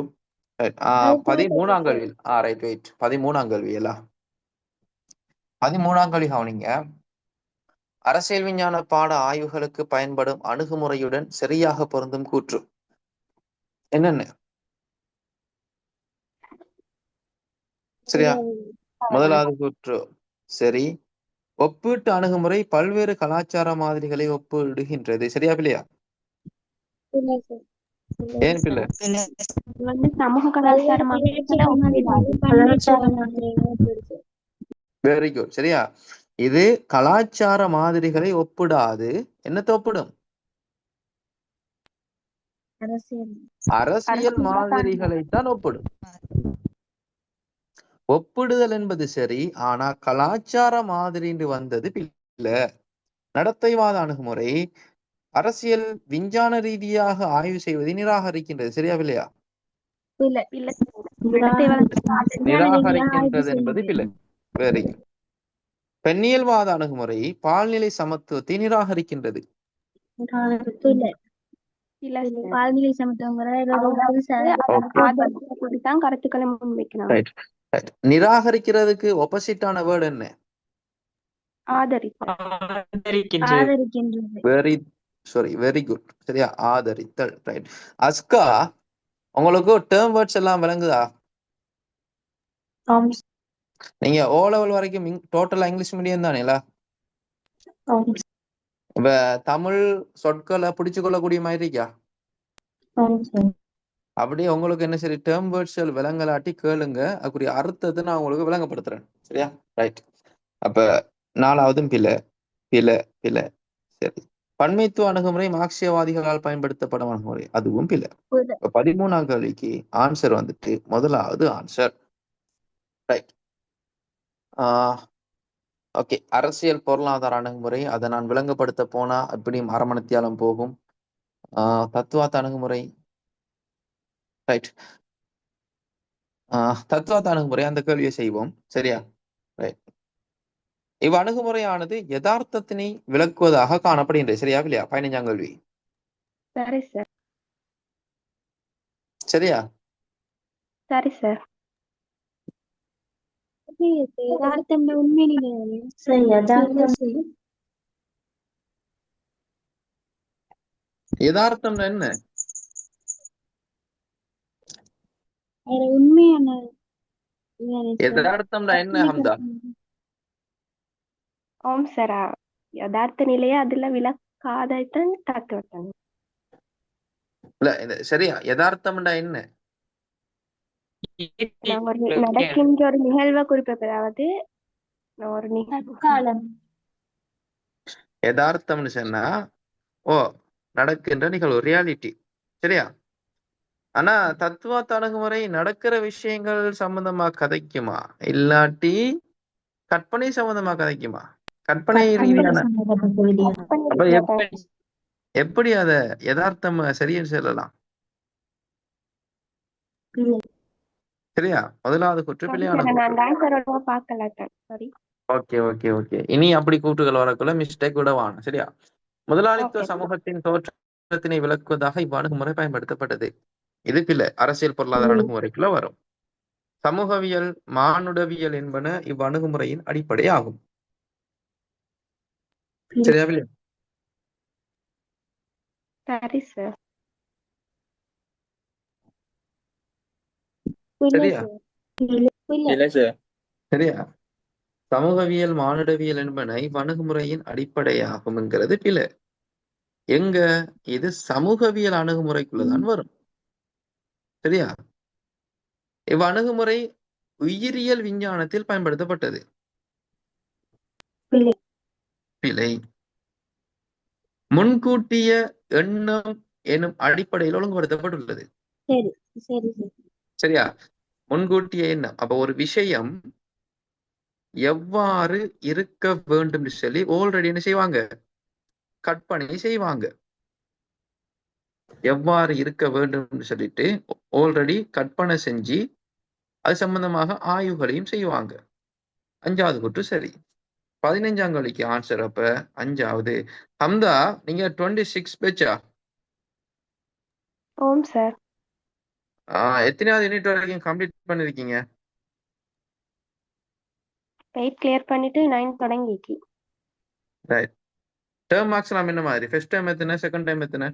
13ஆம் கேள்வி. Right, wait. 13ஆம் கேள்வி எல்லாம் 13ஆம் கேள்வி கவனிங்க. அரசியல் விஞ்ஞான பாட ஆய்வுகளுக்கு பயன்படும் அணுகுமுறையுடன் சரியாக பொருந்தும் கூற்று என்னென்ன? சரியா? முதலாவது கூற்று சரி. ஒப்பீட்டு அணுகுமுறை பல்வேறு கலாச்சார மாதிரிகளை ஒப்பிடுகின்றது. சரியா பிள்ளையா? ஏன் பிள்ளை? சமூக கலாச்சார வெரி குட். சரியா? இது கலாச்சார மாதிரிகளை ஒப்பிடாது. என்னத்தை ஒப்பிடும்? அரசியல் மாதிரிகளைத்தான் ஒப்பிடும். ஒப்பிடுதல் என்பது சரி, ஆனா கலாச்சார மாதிரி வந்தது இல்ல. நடத்தைவாத அணுகுமுறை அரசியல் விஞ்ஞான ரீதியாக ஆய்வு செய்வதை நிராகரிக்கின்றது. சரியா இல்லையா? நிராகரிக்கின்றது என்பது பிள்ளை. Very good. பெண்ணியல்வாத அணுகுமுறை பால்நிலை சமத்துவத்தை நிராகரிக்கின்றது. கருத்துக்களை முன்வைக்கணும். நிராகரிக்கிறதுக்கு ஆப்போசிட்டான வேர்டு என்ன? Very good. சரியா? ஆதரித்தல். ரைட். அஸ்கா, உங்களுக்கு டேர்ம் வேர்ட்ஸ் எல்லாம் விளங்குதா? நீங்க O level வரைக்கும் டோட்டலா இங்கிலீஷ் மீடியம் தானேல? இப்ப தமிழ் சொற்களை பிடிச்சு கொள்ளக்கூடிய மாதிரி இருக்கா? அப்படியே உங்களுக்கு என்ன சரி டேர்ம் வேர்ட்ஸ் விளங்கலாட்டி கேளுங்க, அதுக்குரிய அர்த்தத்தை நான் உங்களுக்கு விளங்கப்படுத்துறேன். சரியா? ரைட். அப்ப 4ஆவதும் பிழை. சரி, பன்மைத்துவ அணுகுமுறை மார்க்சியவாதிகளால் பயன்படுத்தப்படும் அணுகுமுறை, அதுவும் பிள்ளை. இப்ப 13ஆம் கேள்விக்கு ஆன்சர் வந்துட்டு முதலாவது ஆன்சர். ரைட். ஓகே, அரசியல் பொருளாதார அணுகுமுறை, அதை நான் விளங்கப்படுத்த போனா எப்படியும் அரமணத்தியாலம் போகும். தத்துவார்த்த அணுகுமுறை. ரைட். தத்துவார்த்த அணுகுமுறை, அந்த கேள்வியை செய்வோம். சரியா? ரைட். இவ் அணுகுமுறையானது யதார்த்தத்தினை விளக்குவதாக காணப்படுகின்றது. சரியா இல்லையா? 15ஆம் கேள்வி. சரி சார். சரியா? சரி சார். யதார்த்தம்னா உண்மை நிலையானே. யதார்த்தம்னா என்ன? உண்மையான யதார்த்தம்னா என்ன ஹம்தா? ஓம் சார். யதார்த்த நிலையை அதுல விளக்காதான் தத்துவத்தனம். இல்ல, சரியா, யதார்த்தம்னா என்ன? நான் ஒரு நடக்கின்ற ஒரு நிகழ்வை குறிப்பிட்ட, அதாவது ஒரு காலம். யதார்த்தம்னு சொன்னா நடக்கின்ற நிகழ்வு, ரியாலிட்டி. சரியா? ஆனா தத்துவார்த்த அணுகுமுறை நடக்கிற விஷயங்கள் சம்பந்தமா கதைக்குமா, இல்லாட்டி கற்பனை சம்பந்தமா கதைக்குமா? கற்பனை ரீதியான. அப்ப எப்படி அத யதார்த்தம் சரின்னு சொல்லலாம்? சரியா? முதலாவது குற்றப்பிள்ளையான. ஓகே. இனி அப்படி கூட்டுகள் வரக்குள்ள மிஸ்டேக் விட வாங்க. சரியா? முதலாளித்துவ சமூகத்தின் தோற்றத்தினை விளக்குவதாக இவ் அணுகுமுறை பயன்படுத்தப்பட்டது. இது பிள்ளை அரசியல் பொருளாதார அணுகுமுறைக்குள்ள வரும். சமூகவியல், மானுடவியல் என்பன இவ் அணுகுமுறையின் அடிப்படை ஆகும். சரியா பிள்ளை? சரி சார். சரியா? சரியா? சமூகவியல், மானுடவியல் என்பன இவ் அணுகுமுறையின் அடிப்படையாகும்ங்கிறது பிள்ளை. எங்க இது சமூகவியல் அணுகுமுறைக்குள்ளதான் வரும். சரியா? இவ் அணுகுமுறை உயிரியல் விஞ்ஞானத்தில் பயன்படுத்தப்பட்டது. பிழை. முன்கூட்டிய எண்ணம் எனும் அடிப்படையில் ஒழுங்குபடுத்தப்பட்டுள்ளது. சரியா? முன்கூட்டிய எண்ணம். அப்ப ஒரு விஷயம் எவ்வாறு இருக்க வேண்டும் சொல்லி ஆல்ரெடி என்ன செய்வாங்க? கற்பனை செய்வாங்க. எவ்வாறு இருக்க வேண்டும் சொல்லிட்டு ஆல்ரெடி கற்பனை செஞ்சு அது சம்பந்தமாக ஆய்வுகளையும் செய்வாங்க. 5வது கூற்று சரி. 15ஆம் கேள்விக்கு ஆன்சர் அப்ப 5வது. ஹம்தா, நீங்க 26 பேச்சா? ஓம் சார். எத்தனாவது யூனிட் வரைக்கும் கம்ப்ளீட் பண்ணிருக்கீங்க? 8 கிளியர் பண்ணிட்டு 9 தொடங்கிக்கு. ரைட். டேர்ம் மார்க்ஸ் எல்லாம் என்ன மாதிரி? ஃபர்ஸ்ட் டைம் எத்தனை, செகண்ட் டைம் எத்தனை?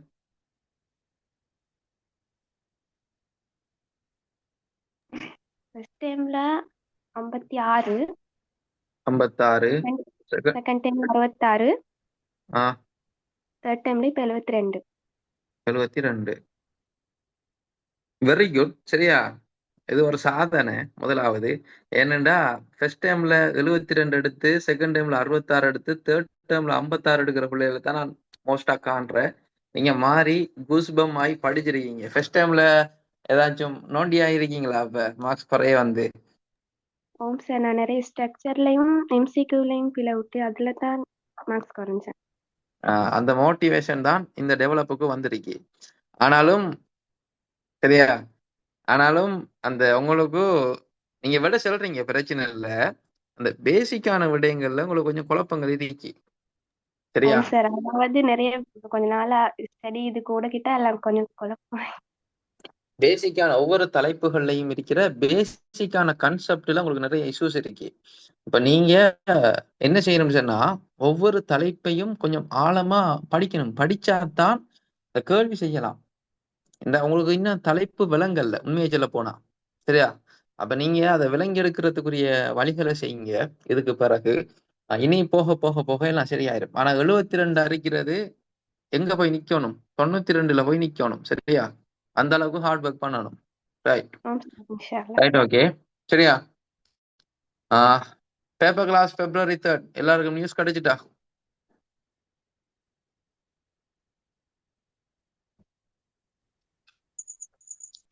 ஃபர்ஸ்ட் டைம்ல 56, 56, செகண்ட் டைம் 66, தேர்ட் டைம்ல இப்ப 72. 72. Very good. சரியா? இது ஒரு சாதனை முதலாவது. ஏனென்றா ஃபர்ஸ்ட் டைம்ல 72 எடுத்து, செகண்ட் டைம்ல 66 எடுத்து, தேர்ட் டைம்ல 56 எடுக்கிற பிள்ளைகளை தான் நான் மோஸ்டா காண்றேன். நீங்க மாறி கூஸ்பம் ஆகி படிச்சிருக்கீங்க. ஃபர்ஸ்ட் டைம்ல ஏதாச்சும் நோண்டி ஆகிருக்கீங்களா? அப்ப மார்க்ஸ் குறைய வந்து. ஓம் சார், நான் நிறைய ஸ்ட்ரக்சர்லயும் எம்சிக்யூலையும் பிழை விட்டு அதுல தான் மார்க்ஸ் குறைஞ்சேன். அந்த மோட்டிவேஷன் தான் இந்த டெவலப்புக்கு வந்திருக்கு. ஆனாலும் சரியா, ஆனாலும் அந்த உங்களுக்கு நீங்க விட சொல்றீங்க, பிரச்சனை இல்ல. அந்த பேசிக்கான விடயங்கள்ல உங்களுக்கு கொஞ்சம் குழப்பங்கள் இருக்கு. சரியா சார்? அதாவது நிறைய கொஞ்ச நாளா ஸ்டடி இது கூட கிட்ட எல்லாம் கொஞ்சம் குழப்பம். பேசிக்கான ஒவ்வொரு தலைப்புகள்லையும் இருக்கிற பேசிக்கான கன்செப்ட்ல உங்களுக்கு நிறைய இஷ்யூஸ் இருக்கு. இப்ப நீங்க என்ன செய்யணும்னு சொன்னா, ஒவ்வொரு தலைப்பையும் கொஞ்சம் ஆழமா படிக்கணும். படிச்சாதான் இந்த கேள்வி செய்யலாம். இந்த உங்களுக்கு இன்னும் தலைப்பு விளங்கல்ல உண்மையை சொல்ல போனா. சரியா? அப்ப நீங்க அதை விளங்கி எடுக்கிறதுக்குரிய வழிகளை செய்யுங்க. இதுக்கு பிறகு இனி போக போக போக எல்லாம் சரியாயிரும். ஆனா 72 அறிக்கிறது எங்க போய் நிக்கணும்? 92ல போய் நிக்கணும். சரியா? அந்த அளவுக்கு ஹார்ட் ஒர்க் பண்ணணும். ரைட். ஓகே. சரியா? பேப்பர் கிளாஸ் February 3rd எல்லாருக்கும் நியூஸ் கிடைச்சிட்டா?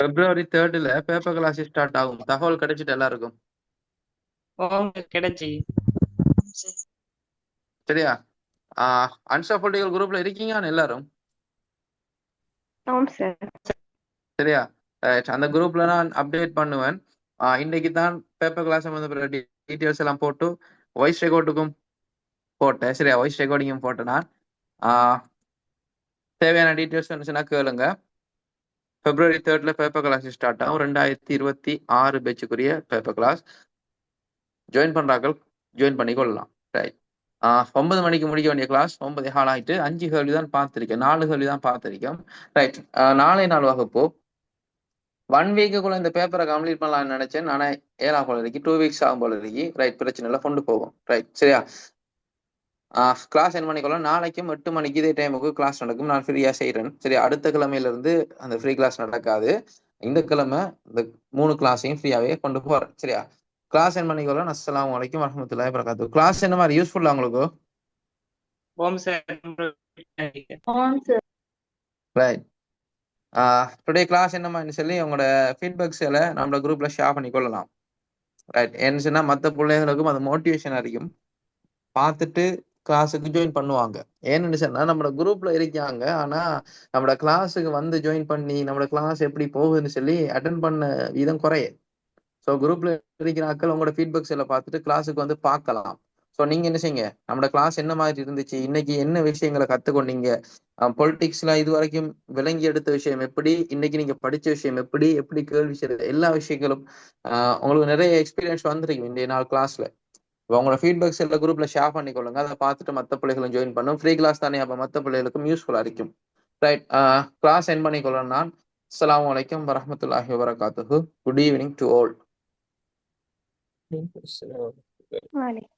February 3rd paper class start ஆகும். தகவல் கிடைச்சிட்டு எல்லாருக்கும் கிடைச்சி சார். சரியா? அன்சா பொலிட்டிக்கல் குரூப்ல இருக்கீங்க எல்லாரும் ஆம் சார். சரியா? அந்த குரூப்ல நான் அப்டேட் பண்ணுவேன். இன்னைக்கு தான் பேப்பர் கிளாஸ் சம்பந்தப்பட்ட டீட்டெயில்ஸ் எல்லாம் போட்டு வாய்ஸ் ரெக்கார்டுக்கும் போட்டேன். சரியா? வாய்ஸ் ரெக்கார்டிங்கும் போட்டேன் நான். தேவையான டீட்டெயில்ஸ் வந்துச்சுன்னா கேளுங்க. February 3rd paper class start ஆகும். 2026 பேட்சுக்குரிய பேப்பர் கிளாஸ் ஜாயின் பண்றாக்கள் ஜாயின் பண்ணி கொள்ளலாம். ரைட். 9 மணிக்கு முடிக்க வேண்டிய கிளாஸ் 9 ஆயிட்டு 5 கேள்வி தான் பார்த்திருக்கேன், 4 கேள்வி தான் பார்த்திருக்கேன். ரைட். நாளை நாள் வகுப்பு 1 வீக்குக்குள்ள இந்த பேப்பரை கம்ப்ளீட் பண்ணலாம்னு நினைச்சேன். ஆனா 7 போல இருக்கு, 2 வீக்ஸ் ஆகும் போல இருக்கு. ரைட், பிரச்சனை இல்லை, கொண்டு போவோம். ரைட், சரியா? கிளாஸ் என்ன பண்ணிக்கொள்ள நாளைக்கும் 8 மணிக்கு இதே டைமுக்கு கிளாஸ் நடக்கும். நான் ஃப்ரீயா செய்யறேன். சரி, அடுத்த கிழமையில இருந்து அந்த ஃப்ரீ கிளாஸ் நடக்காது. இந்த கிழமை இந்த 3 கிளாஸையும் ஃப்ரீயாவே கொண்டு போறேன். சரியா? கிளாஸ் என்ன பண்ணிக்கொள்ள. அஸ்ஸலாமு அலைக்கும் வரஹ்மத்துல்லாஹி வபரகாத்துஹு. கிளாஸ் என்ன மாதிரி யூஸ்ஃபுல்லா உங்களுக்கு? ரைட். டுடே கிளாஸ் என்ன மாதிரி சொல்லி உங்களோட ஃபீட்பேக்ஸ் எல்லாம் நம்மளோட குரூப்ல ஷேர் பண்ணிக்கொள்ளலாம். ரைட். என்ன சொன்னா மற்ற பிள்ளைகளுக்கும் அது மோட்டிவேஷன் அதிகம், பார்த்துட்டு கிளாஸுக்கு ஜாயின் பண்ணுவாங்க. ஏன்னு சொன்னா நம்மளோட குரூப்ல இருக்காங்க, ஆனா நம்மளோட கிளாஸுக்கு வந்து ஜாயின் பண்ணி நம்மளோட கிளாஸ் எப்படி போகுதுன்னு சொல்லி அட்டன் பண்ண வீதம் குறைய. ஸோ குரூப்ல இருக்கிற ஆட்கள் உங்களோட ஃபீட்பேக்ஸ் எல்லாம் பார்த்துட்டு கிளாஸுக்கு வந்து பார்க்கலாம். ஸோ நீங்க என்ன செய்யுங்க, நம்மளோட கிளாஸ் என்ன மாதிரி இருந்துச்சு, இன்னைக்கு என்ன விஷயங்களை கத்துக்கொண்டீங்க, பொலிட்டிக்ஸ்ல இது வரைக்கும் விளங்கி எடுத்த விஷயம் எப்படி, இன்னைக்கு நீங்க படிச்ச விஷயம் எப்படி, எப்படி கேள்வி செய்யறது, எல்லா விஷயங்களும் உங்களுக்கு நிறைய எக்ஸ்பீரியன்ஸ் வந்திருக்கும் இந்த நாள் கிளாஸ்ல. உங்களோட ஃபீட்பேக்ஸ் எல்லாம் குரூப்ல ஷேர் பண்ணிக்கொள்ளுங்க. அதை பார்த்துட்டு மற்ற பிள்ளைகளும் ஜாயின் பண்ணும். ஃப்ரீ கிளாஸ் தானே, அப்போ மற்ற பிள்ளைகளுக்கும் யூஸ்ஃபுல்லா இருக்கும். ரைட். கிளாஸ் என் பண்ணிக்கொள்ளணும் நான். அஸ்ஸலாமு அலைக்கும் வரஹ்மத்துல்லாஹி வபரகாத்துஹு. Good evening to all. வணக்கம்.